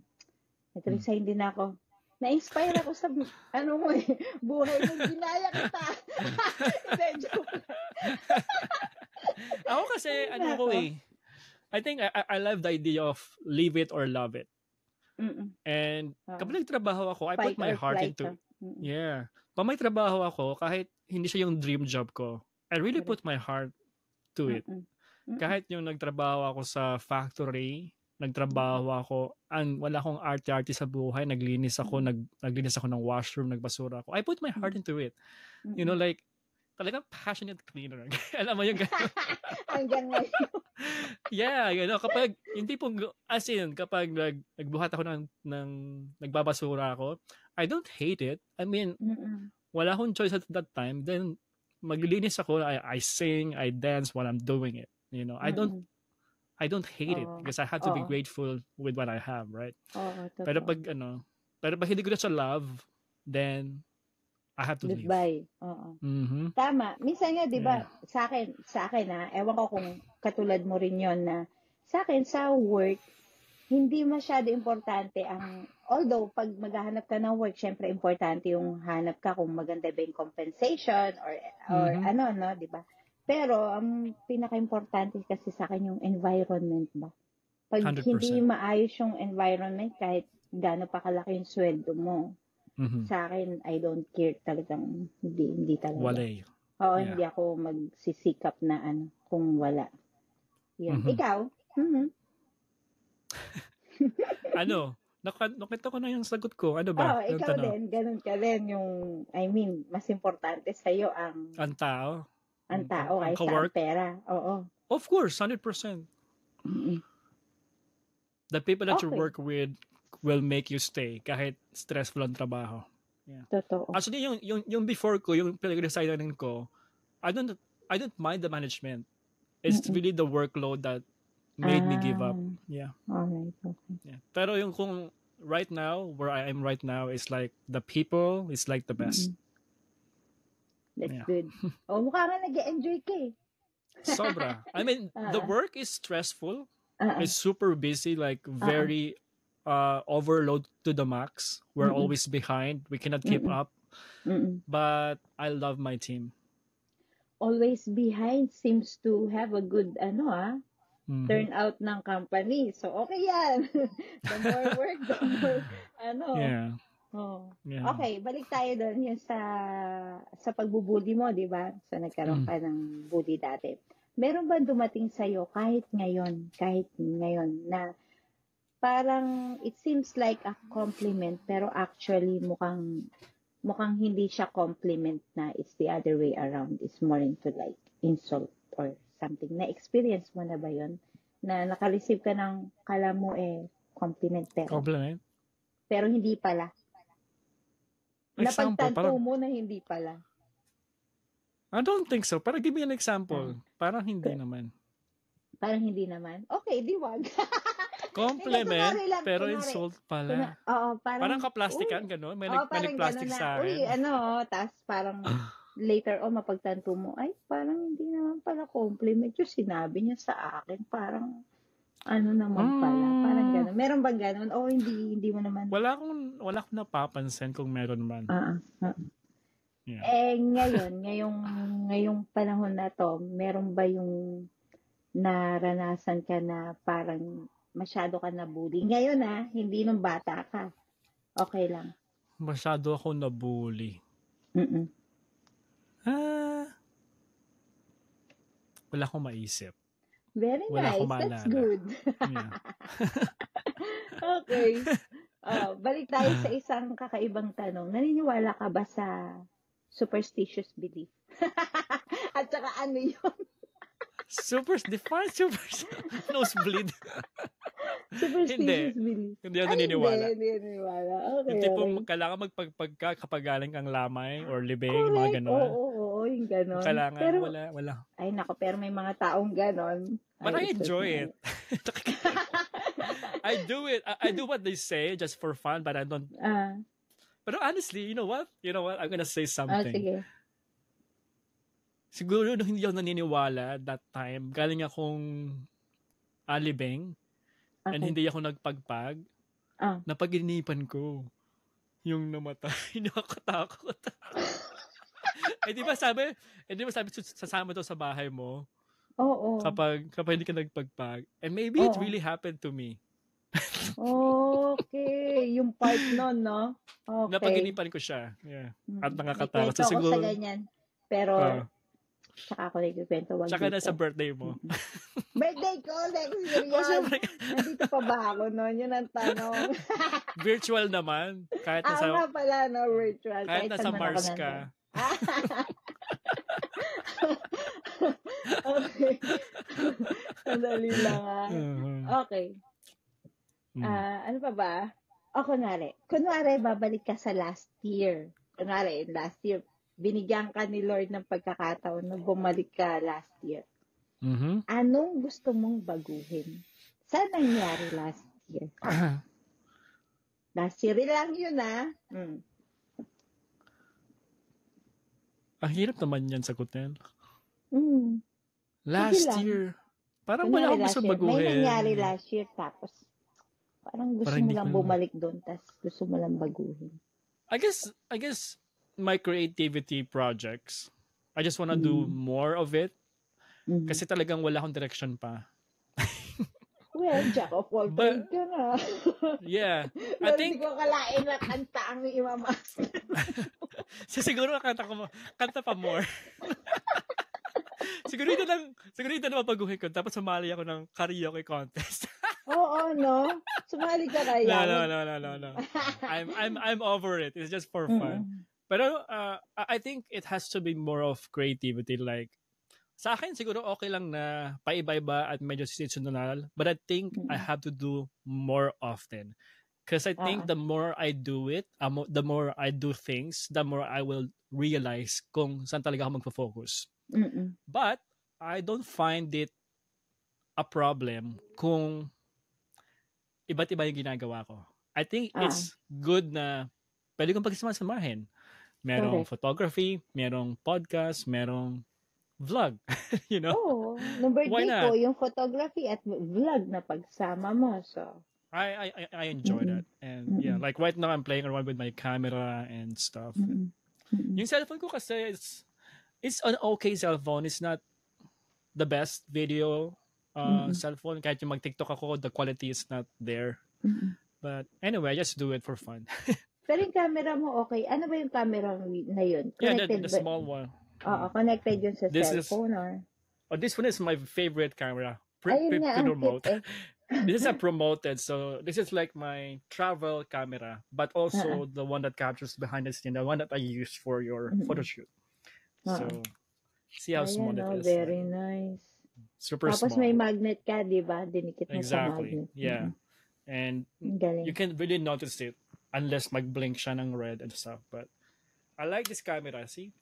nag-resign din ako. Na-inspire ako sa buhay mo, ginaya kita. Hindi, joke. Ako kasi, I think I love the idea of leave it or love it. Mm-mm. And kapag nagtrabaho ako, I put my heart into it. Yeah. Pag may trabaho ako, kahit hindi siya yung dream job ko, I really put my heart to it. Kahit yung nagtrabaho ako sa factory, nagtrabaho ako, wala akong arte-arte sa buhay, naglinis ako ng washroom, nagbasura ako. I put my heart into it. You know, like, talagang passionate cleaner. Alam mo yung gano'n? Hanggang ngayon. Yeah, kapag, yung tipong, as in, kapag nagbuhat ako ng nagbabasura ako, I don't hate it. I mean, wala akong choice at that time. Then, maglilinis ako, I sing, I dance while I'm doing it. I don't hate it because I have to be grateful with what I have, right? Pero pag hindi ko na sa love, then I have to leave. Goodbye. Tama. Minsan nga, 'di ba, sa akin ewan ko kung katulad mo rin 'yon na sa akin sa work hindi masyado importante although pag maghahanap ka ng work, syempre importante yung hanap ka kung maganda ba yung compensation or no, 'di ba? Pero ang pinaka-importante kasi sa akin yung environment ba. Pag 100%. Hindi maayos yung environment, kahit gaano pa kalaki yung sweldo mo, sa akin, I don't care talagang, hindi talaga. Walay. Oo, hindi ako magsisikap na kung wala. Yun. Ikaw? Nakita ko na yung sagot ko. Ano ba? Ikaw din. Ganun ka din. Mas importante sa'yo ang tao. Ang tao kaysa ang pera. Oo. Of course, 100%. The people that you work with will make you stay kahit stressful ang trabaho. Yeah. Totoo. Actually, yung before ko, yung pinag-resignan ko, I don't mind the management. It's really the workload that made me give up. Yeah. Alright, okay. Yeah. Pero yung kung right now, where I am right now, is like the people is like the best. That's good. Mukha nga nag-enjoy ka eh. Sobra. I mean, the work is stressful. It's super busy, like very overload to the max. We're Mm-mm. always behind. We cannot keep Mm-mm. up. Mm-mm. But I love my team. Always behind seems to have a good Mhm. turnout ng company. So okay yan. The more work, the more Yeah. Oh. Yeah. Okay, balik tayo doon yung sa pagbubully mo, 'di ba? So nagkaroon Mm. ka ng bully dati. Meron ba dumating sa kahit ngayon na parang it seems like a compliment pero actually mukhang hindi siya compliment na it's the other way around. It's more into like insult or something. Na-experience mo na ba yon? Na naka-receive ka ng kala mo compliment Compliment? pero hindi pala. Example, Napagtanto parang, mo na hindi pala. I don't think so. Parang give me an example. Parang hindi naman. Parang hindi naman? Okay, di wag. Compliment, Kunwari lang, pero kunwari. insult pala. Oo, Parang kaplastikan, gano'n. May parang nag-plastic gano'n sa na, uy, akin. tas parang later on, mapagtanto mo, ay, parang hindi naman pala compliment yung sinabi niya sa akin. Parang, ano naman pala, parang gano'n. Meron bang gano'n? O hindi mo naman? Wala akong napapansin kung meron man. Yeah. Ngayong panahon na to, meron ba yung naranasan ka na parang masyado ka na bully? Ngayon hindi nung bata ka. Okay lang. Masyado ako na-bully. Mm-mm. Wala akong maisip. Very Wala nice. akong maalala. That's good. Yeah. Okay. Balik tayo sa isang kakaibang tanong. Naniniwala ka ba sa superstitious belief? At saka ano yun? Define nosebleed. Superstitious belief. Hindi ako naniniwala. Hindi naniniwala. Okay. Yung tipong kailangan magpagpagka kapag galing kang lamay or libing, Correct. mga gano'n. Oo, yung gano'n. Kailangan, pero, wala. Ay, nako, pero may mga taong gano'n. But I enjoy it. I do it. I do what they say just for fun, but I don't. But honestly, you know what? I'm gonna say something. Sige. Siguro nung hindi ako naniniwala that time, galing akong alibeng and hindi ako nagpagpag, napag-inipan ko yung namatay. Nakakatakot. di ba sabi sasama to sa bahay mo? Oo. Kapag hindi ka nagpagpag. And maybe it really happened to me. Okay. Yung part nun, no? Okay. Napag-inipan ko siya. Yeah. At nakakatakot. So, siguro, ako sa ganyan. Pero, tsaka ako nagkikwento. Tsaka na sa birthday mo. Birthday ko, next year yan. Nandito pa ba ako noon? Yun ang tanong. Virtual naman. Kahit nasa, nga pala, no? Virtual. Kahit nasa Mars ka. Okay. Sandali lang Okay. Ano pa ba? Kunwari, babalik ka sa last year. Kunwari, last year, binigyan ka ni Lord ng pagkakataon na bumalik ka last year. Mm-hmm. Anong gusto mong baguhin? Saan nangyari last year? Last year lang yun, Ang hirap naman yan sagutin. Last year. Parang wala akong gusto baguhin. May nangyari last year tapos parang gusto mo lang bumalik doon tapos gusto mo lang baguhin. I guess my creativity projects, I just wanna do more of it. Kasi talagang wala akong direction pa. Well, jack of all trades ka na. Yeah. I think... Hindi ko kalain na kanta ang imamas. Siguro kanta pa more. siguro ito na mapaguhin ko. Tapos sumali ako ng karaoke contest. Oo, no? Sumali ka kaya? No. I'm over it. It's just for fun. Pero I think it has to be more of creativity. Like, sa akin siguro okay lang na paiba-iba at medyo seasonal. But I think I have to do more often. Because I think the more I do it, the more I do things, the more I will realize kung saan talaga ako magpo-focus. But I don't find it a problem kung iba't iba yung ginagawa ko. I think it's good na pwede kong pagsama-samahin. Merong photography, merong podcast, merong vlog. Oo. Nung birthday ko, yung photography at vlog na pagsama mo. So, I enjoy Mm-mm. that. And yeah, Mm-mm. like right now I'm playing around with my camera and stuff. Mm-mm. Mm-mm. Yung cellphone ko kasi it's an okay cellphone. It's not the best video Mm-mm. cellphone. Kahit yung mag-TikTok ako, the quality is not there. Mm-mm. But anyway, I just do it for fun. Pero yung camera mo, okay. Ano ba yung camera na yun? Yeah, Connected the ba? small one. Oo, connected yun sa This is cellphone or? this one is my favorite camera. Ayun nga, ang cute Promote. eh. This is a promoted, so this is like my travel camera, but Oo. also the one that captures behind the scene, the one that I use for your photo Mm-mm. shoot. Oo. So see how small Ayan, it oh, is. very Like, nice. super Tapos small. may magnet ka, di ba? Dinikit mo sa Exactly. magnet. Yeah. And Ang galing. you can't really notice it unless mag-blink siya ng red and stuff. But I like this camera, see?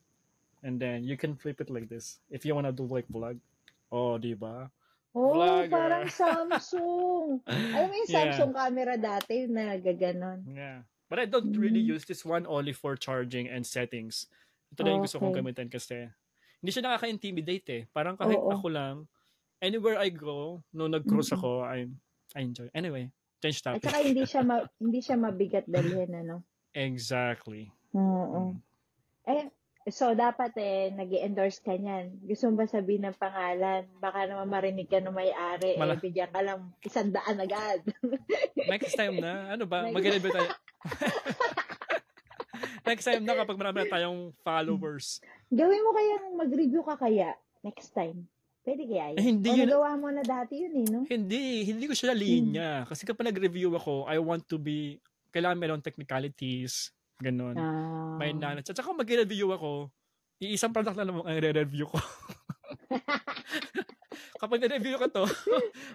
And then you can flip it like this if you wanna do like vlog. Oh, di ba? Oh, Vlogger. parang Samsung. Alam mo yung Yeah. Samsung camera dati na gaganon. Yeah. But I don't really use this one only for charging and settings. Ito na yung gusto kong Okay. gamitin kasi hindi siya nakaka-intimidate eh. Parang kahit Oo. ako lang, anywhere I go, no nag-cruise ako, I enjoy. Anyway, change At topic. saka hindi siya mabigat dalhin, ano? Exactly. Oo. Eh, so dapat nag-endorse ka niyan. Gusto mo ba sabihin ng pangalan? Baka naman marinig ka ng may-ari, Mala- bigyan ka lang 100 agad. Next time na, ano ba? Next- Mag-review tayo. Next time na kapag marami na tayong followers. Gawin mo kayang mag-review ka kaya next time. Pwede kaya yun? Hindi O yun. nagawa mo na dati yun no? Hindi ko siya linya. Kasi kapag nag-review ako, I want to be, kailangan meron technicalities, ganun. May knowledge. At saka mag-review ako, iisang product na lang ang re-review ko. Kapag na-review ko to,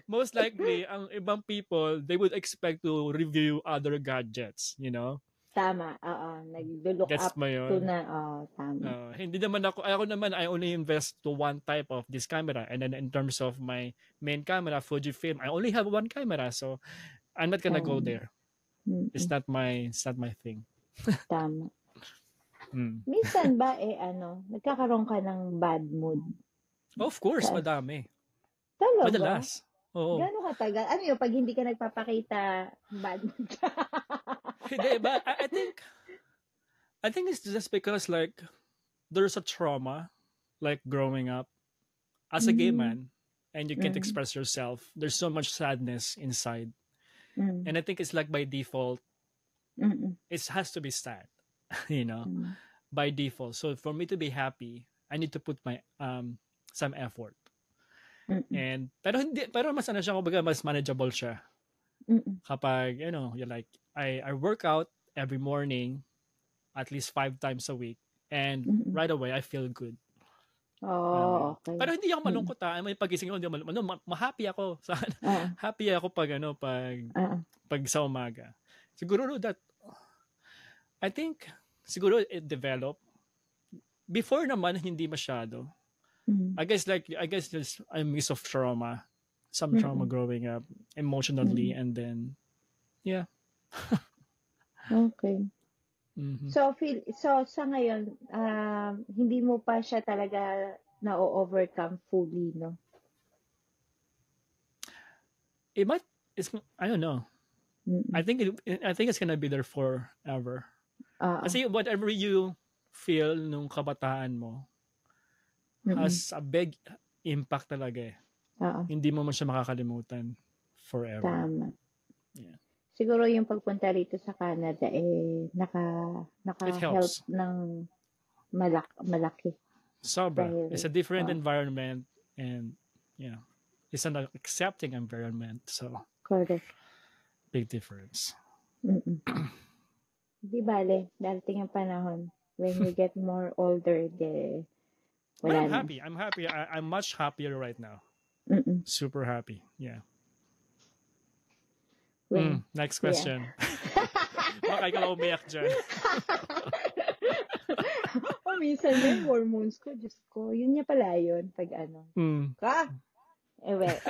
most likely, ang ibang people, they would expect to review other gadgets, you know? Tama, oo. Nag-look Gets up mo yun? to na, tama. Hindi naman ako naman, I only invest to one type of this camera. And then in terms of my main camera, Fujifilm, I only have one camera. So, I'm not gonna go there. It's not my thing. Tama. Minsan ba, nagkakaroon ka ng bad mood? Of course, madami. Talaga? Madalas. Oo. Gano'ng katagal? Ano yun, pag hindi ka nagpapakita, bad mood ka? Hindi, but I think it's just because like there's a trauma like growing up as a gay man and you can't express yourself. There's so much sadness inside. And I think it's like by default it has to be sad, you know, by default. So for me to be happy, I need to put my some effort. And pero mas ano siya, kumbaga mas manageable siya. Kapag, you know, you're like, I work out every morning at least 5 times a week and right away I feel good. Oh, okay. Pero hindi ako malungkot may pagising ko, hindi ako malungkot. Happy ako. Happy ako pag sa umaga. Siguro that I think siguro it developed. Before naman hindi masyado. I guess there's a mix of trauma. Some trauma growing up emotionally and then yeah. Okay. So sa ngayon hindi mo pa siya talaga na-overcome fully, no? I don't know. I think it's gonna be there forever. Kasi whatever you feel nung kabataan mo has a big impact talaga eh. Hindi mo man siya makakalimutan forever. Tama. Yeah. Siguro yung pagpunta rito sa Canada naka-help ng malaki. Sobra. It's a different environment and yeah, it's an accepting environment. So correct. Big difference. Di bale, darating ang panahon when you get more older, wala na. I'm happy. I'm much happier right now. Super happy. Yeah. Next question. Baka ikaw umiyak dyan. Minsan yung hormones ko, Diyos ko. Yun niya pala yun. Pag ano.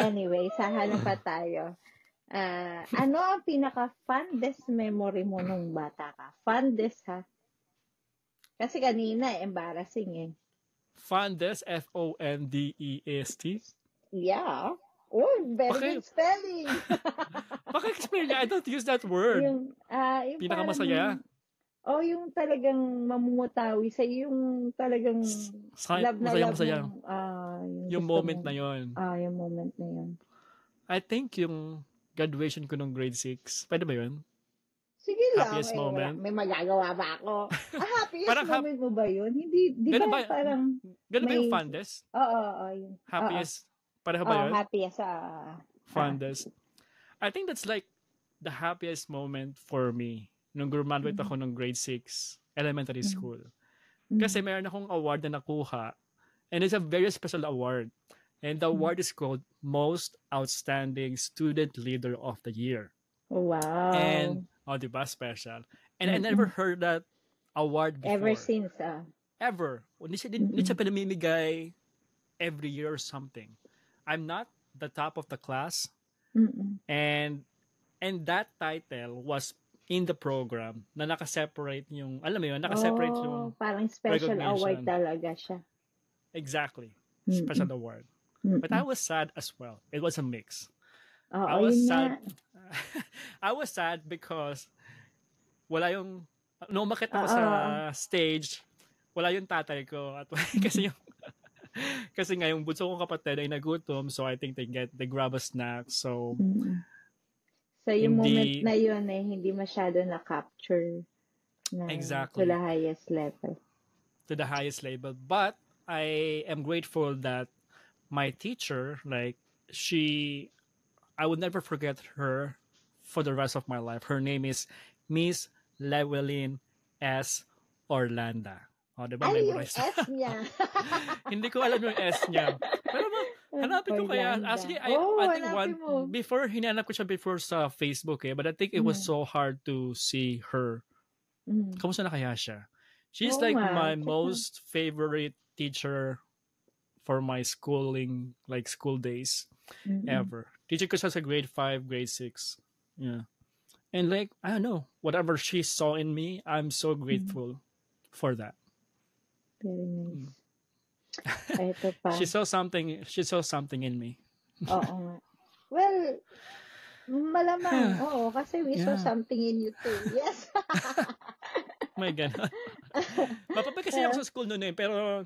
Anyway, sahan pa tayo. Ano ang pinaka-fondest memory mo nung bata ka? Fondest, ha? Kasi kanina, embarrassing eh. Fondest? Fondest? Yeah. Oh, very Paki, good spelling. paki-explain niya. I don't use that word. yung parang Pinakamasaya. yung talagang mamumutawi sa yung talagang love na love Masaya-masaya. mo. Yung gusto moment mo. na yon. Yung moment na yun. I think yung graduation ko nung grade 6. Pwede ba yun? Sige lang, Happiest moment. may magagawa ba ako? Happiest Parang moment mo ba yun? Hindi, di Ganun ba ba, parang ganun ba yung may, fondest? yun. Happiest? Pareho ba yun? Happiest. Fondest. I think that's like the happiest moment for me nung graduate ako nung grade 6 elementary school. Kasi meron akong award na nakuha, and it's a very special award. And the award is called Most Outstanding Student Leader of the Year. Wow. And, diba? Special. And I never heard that award before. Ever since, Ever. Hindi siya pinamimigay every year or something. I'm not the top of the class. And that title was in the program na nakaseparate yung, alam mo yun, nakaseparate yung parang special recognition. award talaga siya. Exactly. Special award. But I was sad as well. It was a mix. I was sad. I was sad because wala yung nung umakyat ako sa stage, wala yung tatay ko at kasi nga yung bunso kong kapatid ay nagutom, so I think they grab a snack. So yung moment na yun hindi masyado na-capture na exactly. to the highest level. To the highest level. But I am grateful that my teacher, like I would never forget her for the rest of my life. Her name is Miss Llewellyn S. Orlanda. Diba? Ay, yung S niya. Hindi ko alam yung S niya. Pero hanapin ko kaya. Actually, I think hinanap ko siya before sa Facebook but I think it was so hard to see her. Kamusta na kaya siya? She's like my most favorite teacher for my schooling, like school days ever. Teacher ko siya sa grade 5, grade 6. Yeah. And like, I don't know, whatever she saw in me, I'm so grateful for that. Very nice. Ito pa. She saw something in me. Oo nga. Well, malamang. Oo, kasi we saw something in you too. Yes. May gano'n. Mapapel kasi ako sa school noon pero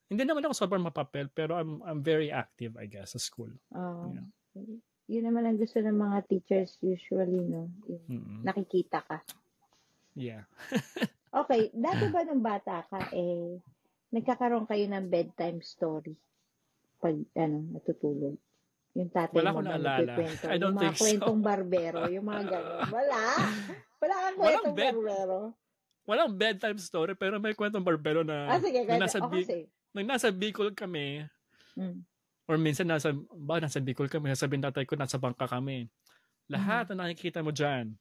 hindi naman ako sobrang mapapel, pero I'm very active, I guess, sa school. Yun naman ang gusto ng mga teachers usually, no? Nakikita ka. Yeah. Okay, dati ba nung bata ka, nagkakaroon kayo ng bedtime story pag, natutulog? Yung tatay wala mo ko ba naalala. nagkikwento? I don't yung mga think kwentong barbero, yung mga gano'n. Wala kang kwentong barbero. Walang bedtime story, pero may kwentong barbero na sige, nasa Bicol kami, or minsan nasa Bicol kami, sabihin tatay ko, nasa bangka kami. Lahat na nakikita mo dyan,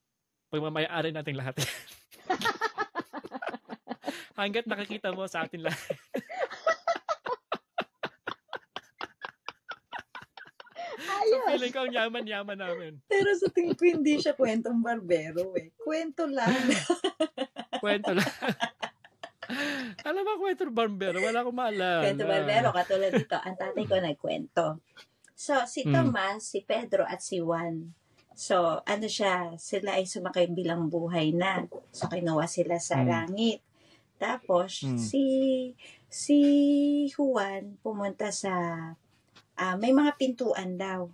pagmamayari natin lahat. Hanggat nakikita mo sa atin lahat. So feeling ko ang yaman-yaman namin. Pero sa tingin ko hindi siya kwentong barbero Kwento lang. Kwento lang. Alam mo, kwento barbero. Wala akong maalala. Kwento barbero, katulad dito. Ang tatay ko nagkwento. So, si Tomas, si Pedro, at si Juan. So, sila ay sumakay bilang buhay na. So, kinuha sila sa langit. Tapos, si Juan pumunta sa, may mga pintuan daw.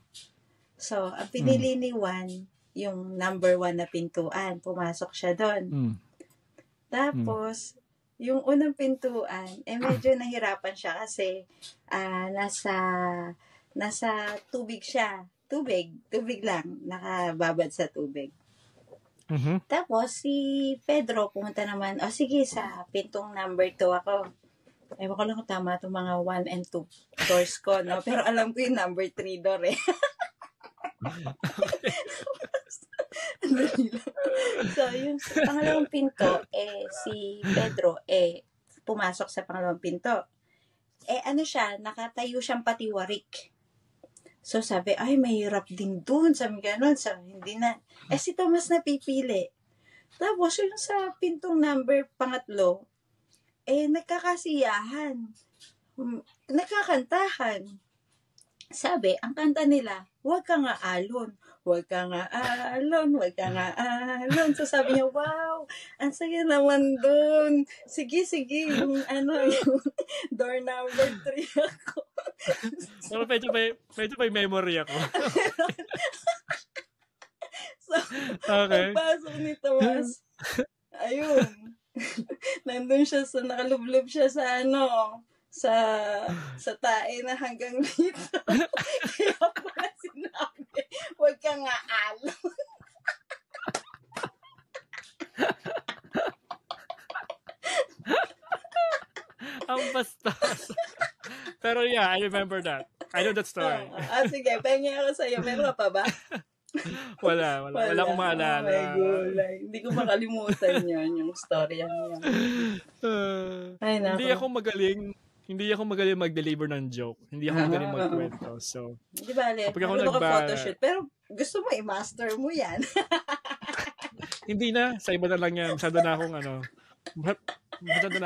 So, ang pinili ni Juan, yung number 1 na pintuan. Pumasok siya doon. Tapos, yung unang pintuan, medyo nahirapan siya kasi nasa tubig siya. Tubig lang. Nakababad sa tubig. Tapos, si Pedro pumunta naman, sige, sa pintong number 2 ako. Ewan ko lang kung tama itong mga 1 and 2 doors ko, no? Pero alam ko yung number 3 door So, yung pangalawang pinto, si Pedro, pumasok sa pangalawang pinto. Nakatayo siyang patiwarik. So, sabi, ay, mahirap din dun. Sabi gano'n. Sabi, hindi na. Si Thomas na pipili. Tapos, yung sa pintong number pangatlo, nagkakasiyahan. Nagkakantahan. sabi, ang kanta nila, huwag ka nga alon. Huwag ka nga alon, huwag ka nga alon. So sabi niya, wow, ang saya naman dun. Sige, yung yung door number 3 ako. So, medyo may memory ako. So, Okay. pagpasok ni Tomas, ayun, nandun siya nakalublob siya sa sa tae na hanggang dito. Kaya pala sinabi, huwag ka nga alon. Ang bastos. Pero yeah, I remember that. I know that story. Sige, pengi ako sa'yo. Meron ka pa ba? Wala akong maalala. Oh my God. Hindi ko makalimutan yun, yung story yan. Ay, hindi ako magaling mag-deliver ng joke. Hindi ako magaling magkwento. So, di ba, kapag ako photoshoot. Pero gusto mo i-master mo yan. Hindi na. Sa iba na lang yan. Masyado na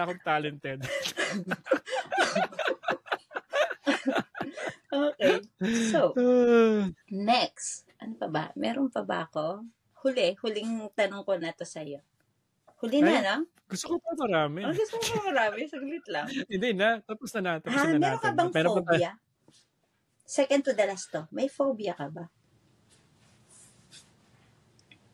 akong talented. Okay. So, next. Ano pa ba? Meron pa ba ako? Huling tanong ko na to sa'yo. Huli na, no? Gusto ko pa marami. Gusto ko pa marami. Saglit lang. Hindi na. Tapos na natin. Meron ka bang phobia? Second to the last to. May phobia ka ba?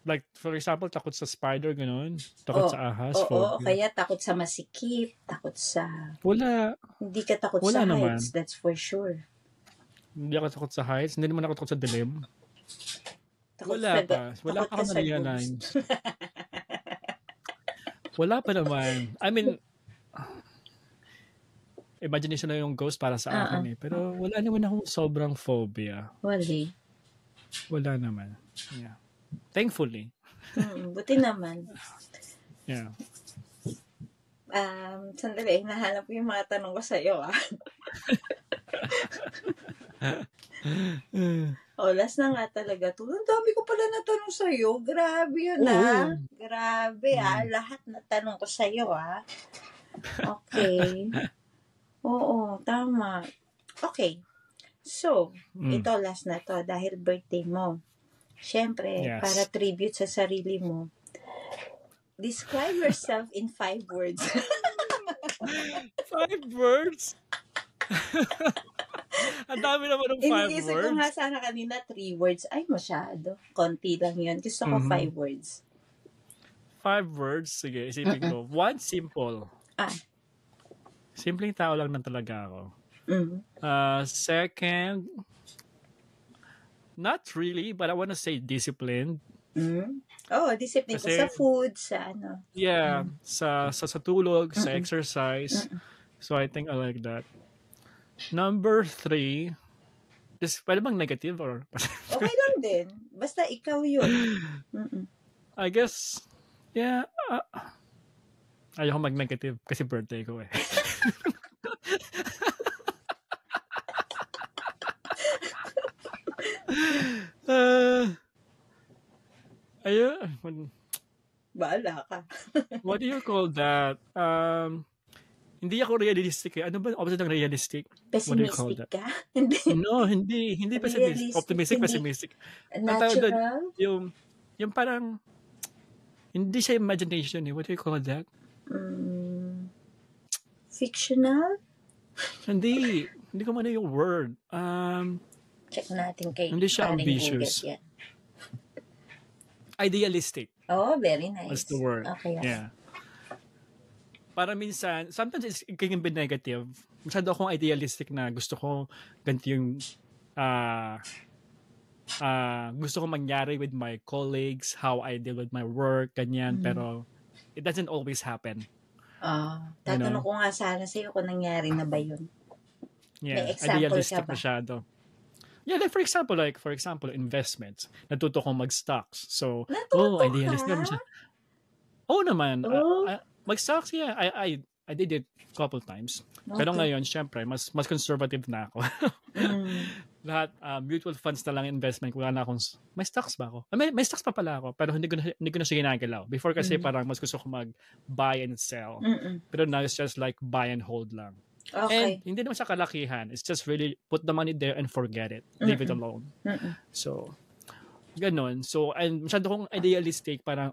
Like, for example, takot sa spider, ganun. Takot sa ahas. Oo, kaya takot sa masikip, takot sa... Wala. Hindi ka takot sa heights, that's for sure. Hindi ako takot sa heights. Hindi naman ako takot sa dilim. Wala pa ako na-realize. Wala pa naman. I mean, imagination na yung ghost para sa akin eh. Pero wala naman akong sobrang phobia. Wala naman. Yeah. Thankfully. Buti naman. Yeah. Sandali, nahanap ko yung mga tanong ko sa'yo, last na nga talaga to. Ang dami ko pala na tanong sa'yo. Grabe yun, Grabe, Lahat na tanong ko sa'yo, Okay. Oo, tama. Okay. So, ito last na to dahil birthday mo. Siyempre, para tribute sa sarili mo. Describe yourself in 5 words. 5 words? Ang dami naman ng 5 words. Iniisip ko nga sana kanina 3 words. Ay, masyado. Konti lang yun. Gusto ko 5 words. 5 words? Sige, isipin ko. One, simple. Simpleng tao lang na talaga ako. Second, not really, but I want to say disciplined. Discipline ko sa food, sa ano. Yeah, sa tulog, sa exercise. So I think I like that. Number 3, pwede bang negative or? Okay lang din. Basta ikaw yun. I guess, yeah. Ayoko mag-negative kasi birthday ko eh. Ayun. Baala ka. What do you call that? Hindi ako realistic eh. Ano ba opposite ng realistic? Pessimistic ka? Hindi. No, hindi pessimistic. Optimistic. Natural? Yung parang, hindi siya imagination eh. What do you call that? Fictional? Hindi ko man yung word. Check natin kay hindi siya ambitious. Idealistic. Oh, very nice. That's the word. Okay. Yeah. Para minsan, sometimes it can be negative. Masyado akong idealistic na gusto ko ganito yung gusto ko mangyari with my colleagues, how I deal with my work, ganyan. Pero it doesn't always happen. Tatanong ko nga sana sa'yo kung nangyari na ba yun. Yeah, may example idealistic ka ba? Masyado. Yeah, like for example, investments. Natuto ko mag-stocks. So, idealistic siya. Naman. Mag-stocks, yeah. I did it a couple times. Okay. Pero ngayon, syempre, mas conservative na ako. Lahat, mutual funds na lang investment. Wala na akong, may stocks ba ako? May stocks pa pala ako, pero hindi ko na siya ginagalaw. Before kasi parang mas gusto ko mag-buy and sell. Pero now it's just like buy and hold lang. Okay. And hindi naman siya kalakihan. It's just really put the money there and forget it. Leave it alone. So, ganun. So, and masyado kong idealistic. Parang,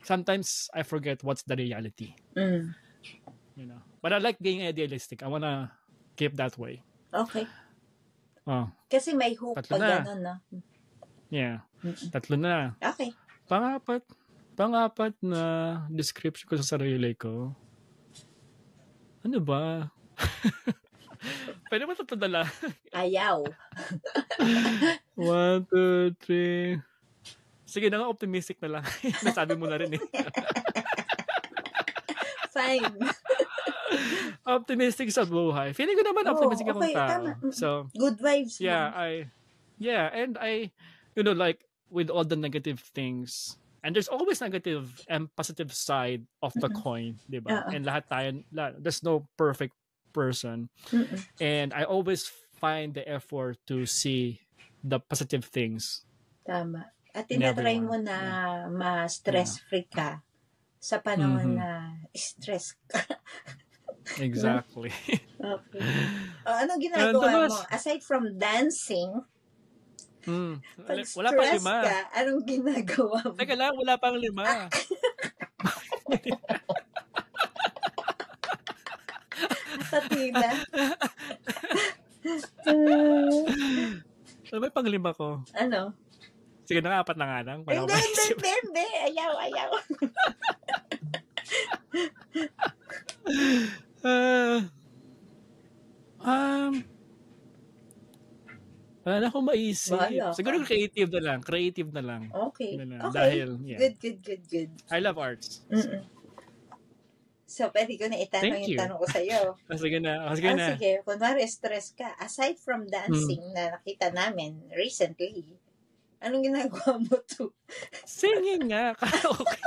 sometimes I forget what's the reality. You know. But I like being idealistic. I wanna keep that way. Okay. Oh, Kasi may hope tatlo pag na. gano'n, no? Yeah. Tatlo na. Okay. Pangapat na description ko sa sarili ko. Ano ba? Pwede ba tatlo na lang? Ayaw. 1, 2, 3. Sige na nga, optimistic na lang. Nasabi mo na rin eh. Fine. Optimistic sa buhay. Feeling ko naman optimistic akong tao. Tama. So, Good vibes. yeah, man. and I, you know, like, with all the negative things, and there's always negative and positive side of the coin, di ba? And lahat tayo, there's no perfect person. And I always find the effort to see the positive things. Tama. At In tinatry mo everyone. na ma-stress-free ka sa panahon na stress ka. Exactly. Okay. Anong ginagawa tapos, mo? Aside from dancing, pag wala pang stress 5. ka, anong ginagawa mo? Teka lang, wala pang 5. Sa tila. Ano ba yung pang-5 ko? Ano? Sige na nga, 4 na nga lang. Wala Hindi, akong maisip. hindi. Ayaw. Wala na akong maisip. Bahala ka. Siguro creative na lang. Okay. Yun na lang. Okay. Dahil, yeah. Good. I love arts. So, pwede ko na itanong Thank yung you. tanong ko sa'yo. Sige na. Sige na. Sige. Kunwari, stress ka. Aside from dancing na nakita namin recently, anong ginagawa mo to? Singing nga. Karaoke.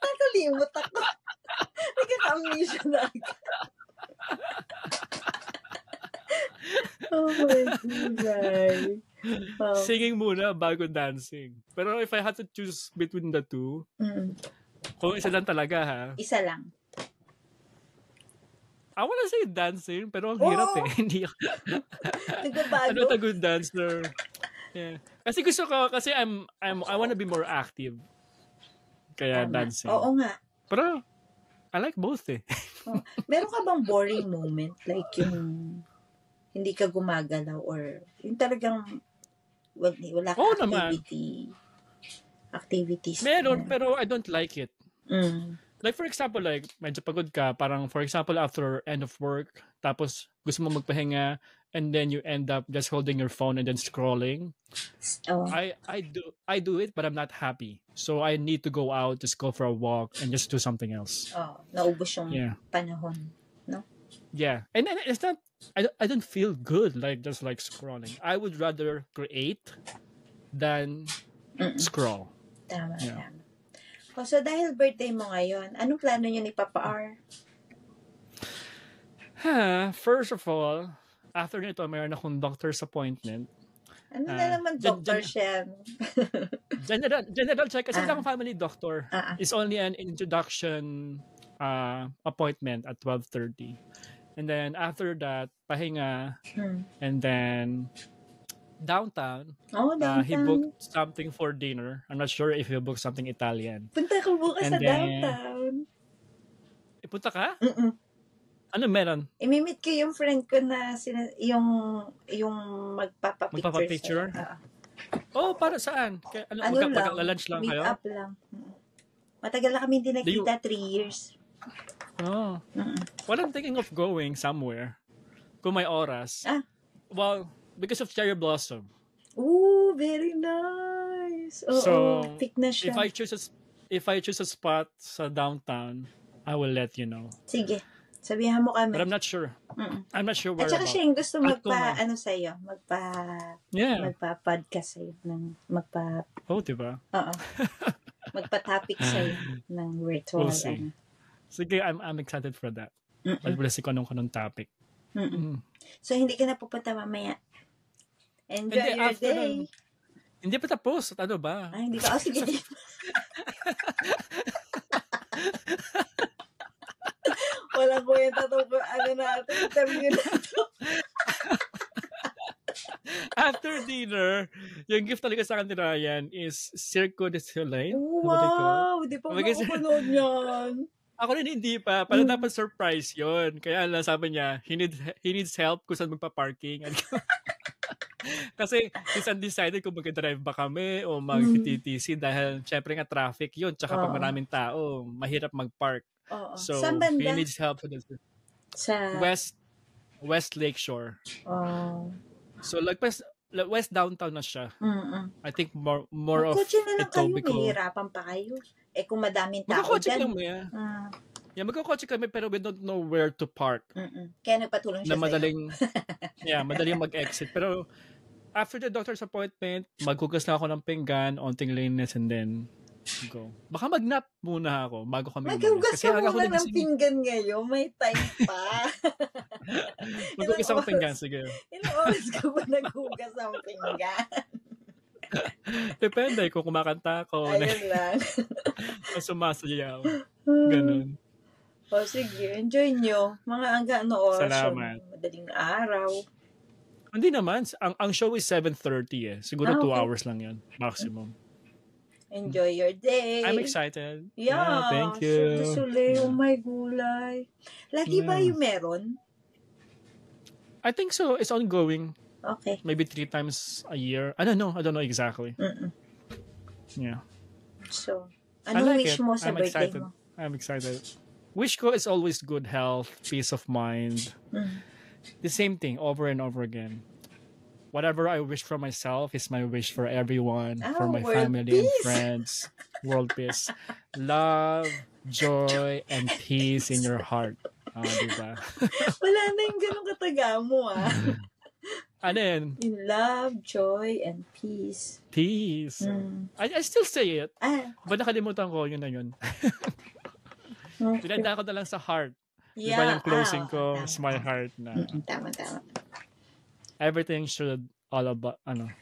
Nakalimot ako. Nagka-amnesia na agad. Oh my God. Wow. Singing muna bago dancing. Pero if I had to choose between the two, kung isa lang talaga ha, Isa lang. I wanna say dancing, pero ang hirap eh. Hindi ako. Nagbabago. I'm not a good dancer. Yeah. Kasi gusto ko, kasi I wanna be more active. Kaya Tama. dancing. Oo nga. Pero, I like both eh. Meron ka bang boring moment? Like yung hindi ka gumagalaw or yung talagang wala Oo ka naman. activities. Meron, pero I don't like it. Mm. Like for example, like medyo pagod ka, parang for example after end of work, tapos gusto mo magpahinga, and then you end up just holding your phone and then scrolling. Oh. I do it, but I'm not happy. So I need to go out, just go for a walk, and just do something else. Oh, naubos yung Yeah. panahon. No? Yeah, and it's not. I don't feel good like just like scrolling. I would rather create than scroll. Tama, Yeah. tama. Oh, so dahil birthday mo ngayon, anong plano niyo ni Papa R? First of all, after nito, mayroon akong doctor's appointment. Ano na naman, Dr. Shem? General check kasi lang family doctor. Ah. It's only an introduction appointment at 12:30. And then after that, pahinga. And then downtown. Oh, downtown. He booked something for dinner. I'm not sure if he booked something Italian. Punta ka bukas And sa then, downtown. Punta ka? Mm-mm. Ano meron? Imimit ko yung friend ko na yung Magpapapicture? magpapapicture. Oh, para saan? Ano lang? Magka-lunch lang Meet kayo? up lang. Matagal na kami hindi nakita, 3 years. Oh. Well, I'm thinking of going somewhere. Kung may oras. Well, because of cherry blossom. Ooh, very nice. Oo, So, pick na siya. if I choose a spot sa downtown, I will let you know. Sige. Sabihan mo kami. But I'm not sure. I'm not sure where At saka about. siya yung gusto Yeah. magpa-podcast sa'yo. Oh, diba? Oo. Magpa-topic sa'yo ng virtual. We'll see. Sige, I'm excited for that. We'll see kung anong topic. So, hindi ka na pupunta mamaya. Enjoy your day. Hindi pa tapos. Ano ba? Ay, hindi ka. Oh, sige. Walang kwenta to, ano natin, interview na to. After dinner, yung gift talaga sa akin ni Ryan is Cirque du Soleil. Oh, What they call? wow! Di pa Because- makapanood yan. Ako rin hindi pa. Para dapat surprise yon. Kaya lang sabi niya, he needs help kung saan magpa-parking. Kasi he's undecided kung mag-drive ba kami o mag-TTC dahil syempre nga traffic yun. Tsaka pag Oo. maraming tao, mahirap mag-park. Oo. So, Saan he banda? needs help for this. Sa... West Lakeshore. Oh. So, like, West downtown na siya. Mm-mm. I think more of Magkotse na lang kayo, Etobicoke. mahirapan pa kayo. Eh kung madaming tao Magkakotse dyan. kami. Ah, Yeah, magkakotse kami pero we don't know where to park. Kaya nagpatulong siya Na sa'yo. madaling mag-exit. Pero after the doctor's appointment, maghugas na ako ng pinggan, onting linis, and then go. Baka mag-nap muna ako bago kami Maghugas Kasi ka aga ako muna ng nagising. pinggan ngayon. May time pa. Maghugas ako ng pinggan, sige. Ilang oras ka ba naghugas ng pinggan? Depende kung kumakanta ako. Ayun lang. O sumasayaw. Ganun. O sige, enjoy nyo. Mga hanggang ano oras. Salamat. So, madaling araw. Hindi naman. Ang show is 7:30 eh. Siguro 2 okay. hours lang yan. Maximum. Enjoy your day. I'm excited. Yeah, Thank you. Sule, oh my gulay. Lagi ba Yeah. yung meron? I think so. It's ongoing. Okay. Maybe 3 times a year. I don't know exactly. Mm-mm. Yeah. So, I anong like wish it. mo sa I'm birthday excited. mo? I'm excited. Wish ko is always good health, peace of mind. The same thing over and over again. Whatever I wish for myself is my wish for everyone, for my world family and peace. friends. World peace. Love, joy, and peace in your heart. Diba? Wala na yung ganun kataga mo, ah. Ano yun? In love, joy, and peace. Peace. I still say it. Ba nakalimutan ko, yun na yun. Okay. Dinadaan ko na lang sa heart. Yeah. Diba yung closing ko tama, is my heart na Tama. everything should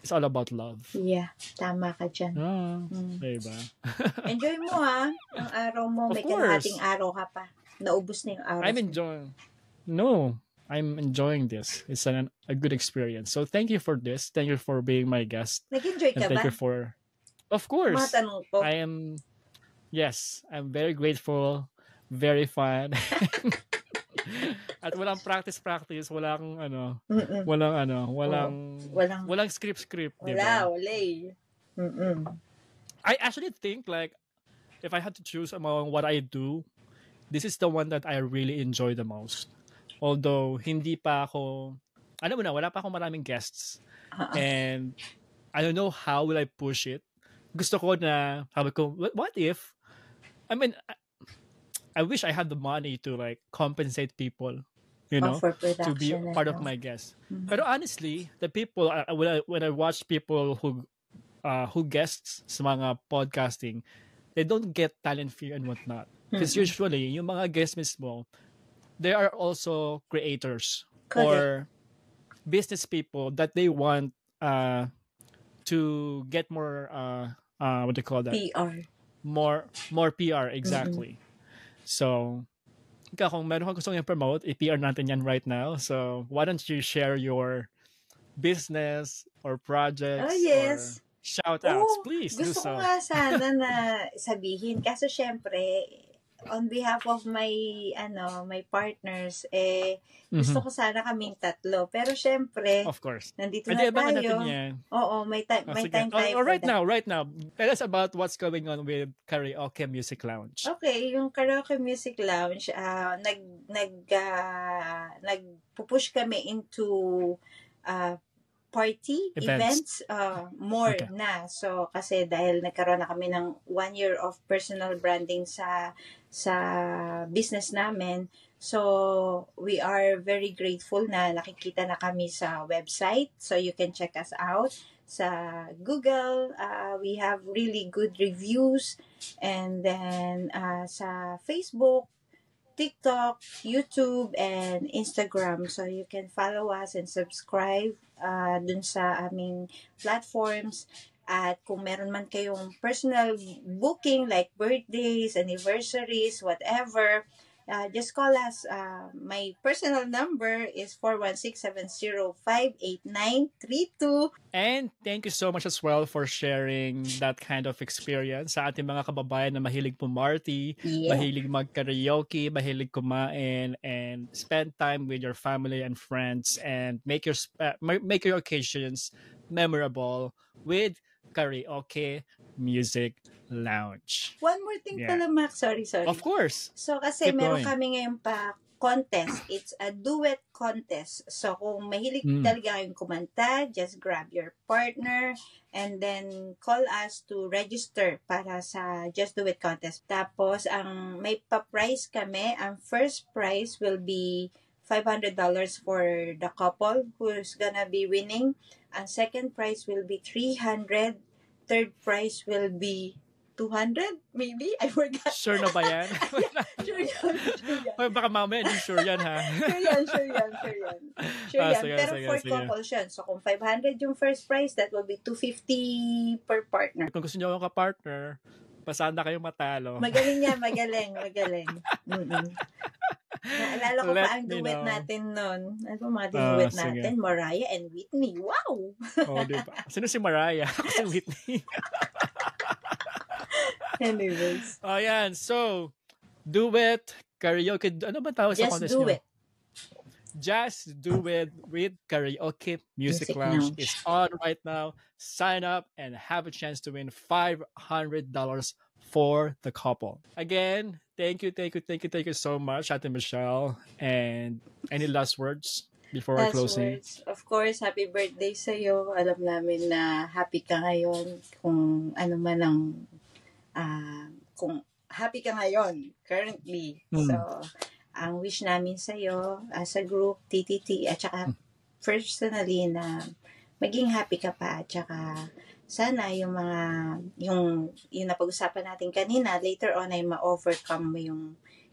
it's all about love. Yeah, tama ka dyan. Diba? Enjoy mo, ha? Ang araw mo, Of may course. kalahating araw ka pa. Naubos na yung araw. I'm enjoying this. It's a good experience. So thank you for this. Thank you for being my guest. Nag-enjoy ka And thank ba? you for, of course. Matanong ko. I'm very grateful. Very fun. At walang practice, walang script, Wala, diba? wala eh. I actually think like if I had to choose among what I do, this is the one that I really enjoy the most. Although hindi pa ako, wala pa akong maraming guests. And I don't know how will I push it. Gusto ko na, sabi ko, what if? I wish I had the money to like compensate people, For to be production part and of my guests. Pero honestly, the people when I watch people who guests sa mga podcasting, they don't get talent fee and whatnot. Because usually, yung mga guests mismo, they are also creators or business people that they want to get more what do you call that? PR. More PR, exactly. So, kung meron kang gusto yung promote, i-PR natin yan right now. So, why don't you share your business or projects or shout-outs? Please do gusto so. ko nga sana na sabihin. Kaso syempre, on behalf of my partners, gusto ko sana kaming tatlo. Pero syempre, Of course. nandito Hindi, na abangan tayo. natin yan. Oo, may time Sige. tayo. Right now. Tell us about what's going on with Karaoke Music Lounge. Okay, yung Karaoke Music Lounge, nagpupush kami into party events more na. So kasi dahil nagkaroon na kami ng 1 year of personal branding sa business namin, so we are very grateful na nakikita na kami sa website. So you can check us out sa Google. We have really good reviews, and then sa Facebook, TikTok, YouTube, and Instagram. So you can follow us and subscribe dun sa aming platforms. At kung meron man kayong personal booking like birthdays, anniversaries, whatever, just call us. My personal number is 416-705-8932. And thank you so much as well for sharing that kind of experience sa ating mga kababayan na mahilig pumarty, Yeah. mahilig mag-karaoke, mahilig kumain, and spend time with your family and friends and make your occasions memorable with Karaoke Music Lounge. One more thing Yeah. pala, Max. Sorry. Of course. So, kasi Keep meron going. kami ngayon pa contest. It's a duet contest. So, kung mahilig talaga kayong kumanta, just grab your partner and then call us to register para sa Just Do It contest. Tapos, ang may pa-prize kami. Ang first prize will be $500 for the couple who's gonna be winning. Ang second prize will be $300. Third prize will be $200, maybe? I forgot. Sure na ba yan? Sure yan. Hoy, baka mamaya hindi sure yan, ha? Sure yan. Sige, Pero sige, for sige. couples yun. So, kung $500 yung first prize, that will be $250 per partner. Kung gusto niyo akong ka-partner, pasanda kayo matalo. Magaling yan, magaling. Mm-mm. Naalala ko Let pa ang me duet know. natin nun. Ano ba mga duet sige. natin? Mariah and Whitney. Wow! Oh, diba? Sino si Mariah? Ako si Whitney. Anyways. Oh, yan. So, duet, karaoke. Ano ba tawag sa Just contest do niyo? it. Just Do It with Karaoke Music Music Lounge Lounge. is on right now. Sign up and have a chance to win $500 for the couple. Again, thank you so much, Ate Michelle. And any last words before our Last closing? words. Of course, happy birthday sa'yo. Alam namin na happy ka ngayon. Kung ano man ang kung happy ka ngayon currently. So, ang wish namin sa'yo as a group, TTT, at saka personally na maging happy ka pa. At saka sana yung napag-usapan natin kanina, later on ay ma-overcome mo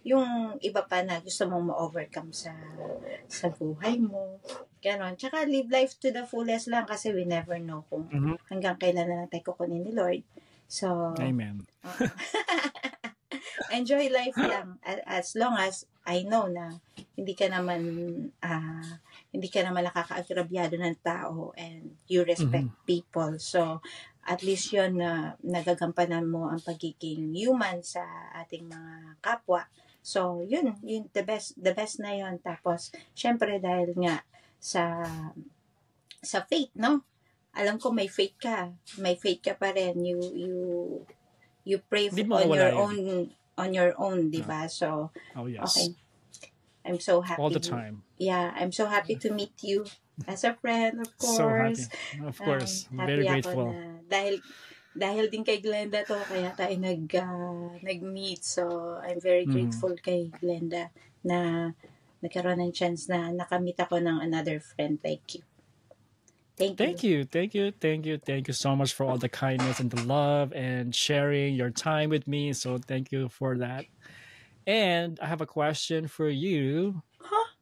yung iba pa na gusto mong ma-overcome sa buhay mo. Ganon. Tsaka live life to the fullest lang kasi we never know kung hanggang kailan na tayo kukunin ni Lord. So, Amen. Enjoy life lang as long as I know na hindi ka naman nakakaagrabyado ng tao and you respect people. So, at least yun na nagagampanan mo ang pagiging human sa ating mga kapwa. So, yun the best na yun. Tapos, syempre dahil nga sa faith, no? Alam ko may faith ka pa rin. You pray on your own, di ba? So, oh, yes. okay. I'm so happy. All the time. Yeah, I'm so happy to meet you as a friend, of course. So happy. Of course. Very Happy grateful. ako na dahil din kay Glenda to, kaya tayo nag-meet. So, I'm very grateful kay Glenda na nagkaroon ng chance na nakamit ako ng another friend like you. Thank you. Thank you so much for all the kindness and the love and sharing your time with me. So thank you for that. And I have a question for you. Huh?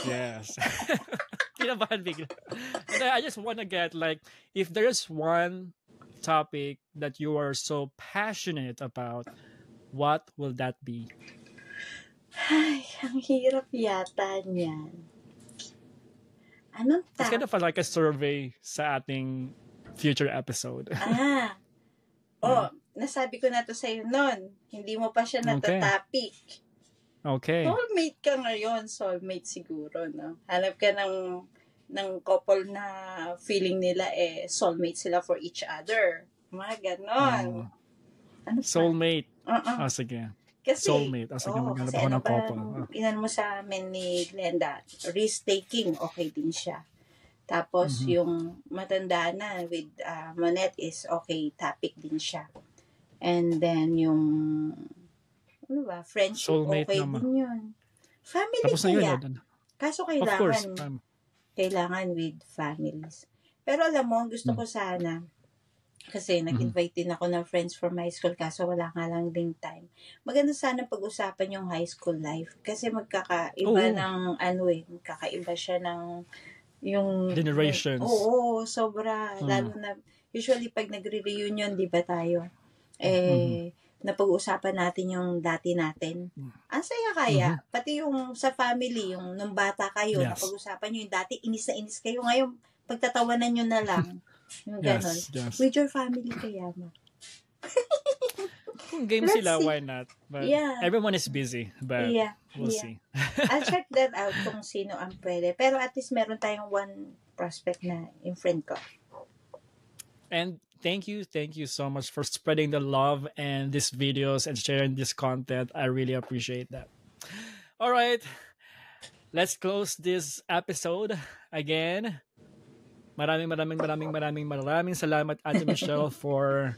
Yes. Kinabahan bigla. And I just want to get if there's one topic that you are so passionate about, what will that be? Ay, ang hirap yata niyan. Anong It's kind of like a survey sa ating future episode. Nasabi ko na to sa'yo noon. Hindi mo pa siya natatopic. Okay. Soulmate ka ngayon. Soulmate siguro, no? Hanap ka ng couple na feeling nila soulmate sila for each other. Mga ganon. Ano pa? Soulmate. Sige. Kasi, soulmate. Sige, maghanap ako ng couple. Inan mo sa amin ni Glenda, risk-taking, okay din siya. Tapos, yung matanda na with Monette is okay, topic din siya. And then, yung friendship, soulmate okay naman. din yun. Family Tapos na kaya. yun. Kaso Of course. kailangan with families. Pero alam mo, gusto ko sana, kasi nag-invite din ako ng friends from high school kaso wala nga lang ding time. Maganda sana pag-usapan yung high school life kasi magkakaiba ng magkakaiba siya ng yung generations. Oo, sobra. Lalo na usually pag nagre-reunion, di ba tayo, Mhm. napag-uusapan natin yung dati natin. Ang saya kaya, Mhm. pati yung sa family, yung nung bata kayo, Yes. napag-usapan nyo yung dati, inis na inis kayo. Ngayon, pagtatawanan nyo na lang. Yung ganon. Yes. With your family kaya, ma. Kung game Let's sila, see. why not? But Yeah. everyone is busy. But Yeah. we'll Yeah. see. I'll check that out kung sino ang pwede. Pero at least meron tayong one prospect na yung friend ko. And thank you so much for spreading the love and these videos and sharing this content. I really appreciate that. All right, let's close this episode again. Maraming salamat, Ate Michelle, for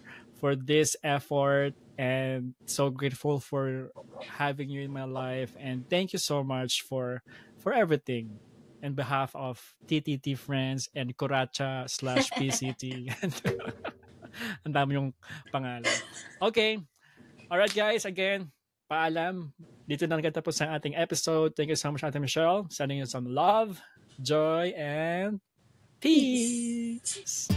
this effort, and so grateful for having you in my life, and thank you so much for everything on behalf of TTT Friends and Kuracha/PCT. Ang dami yung pangalan. Okay. Alright guys, again, paalam. Dito na nagtatapos ang ating episode. Thank you so much, Ate Michelle. Sending you some love, joy, and peace.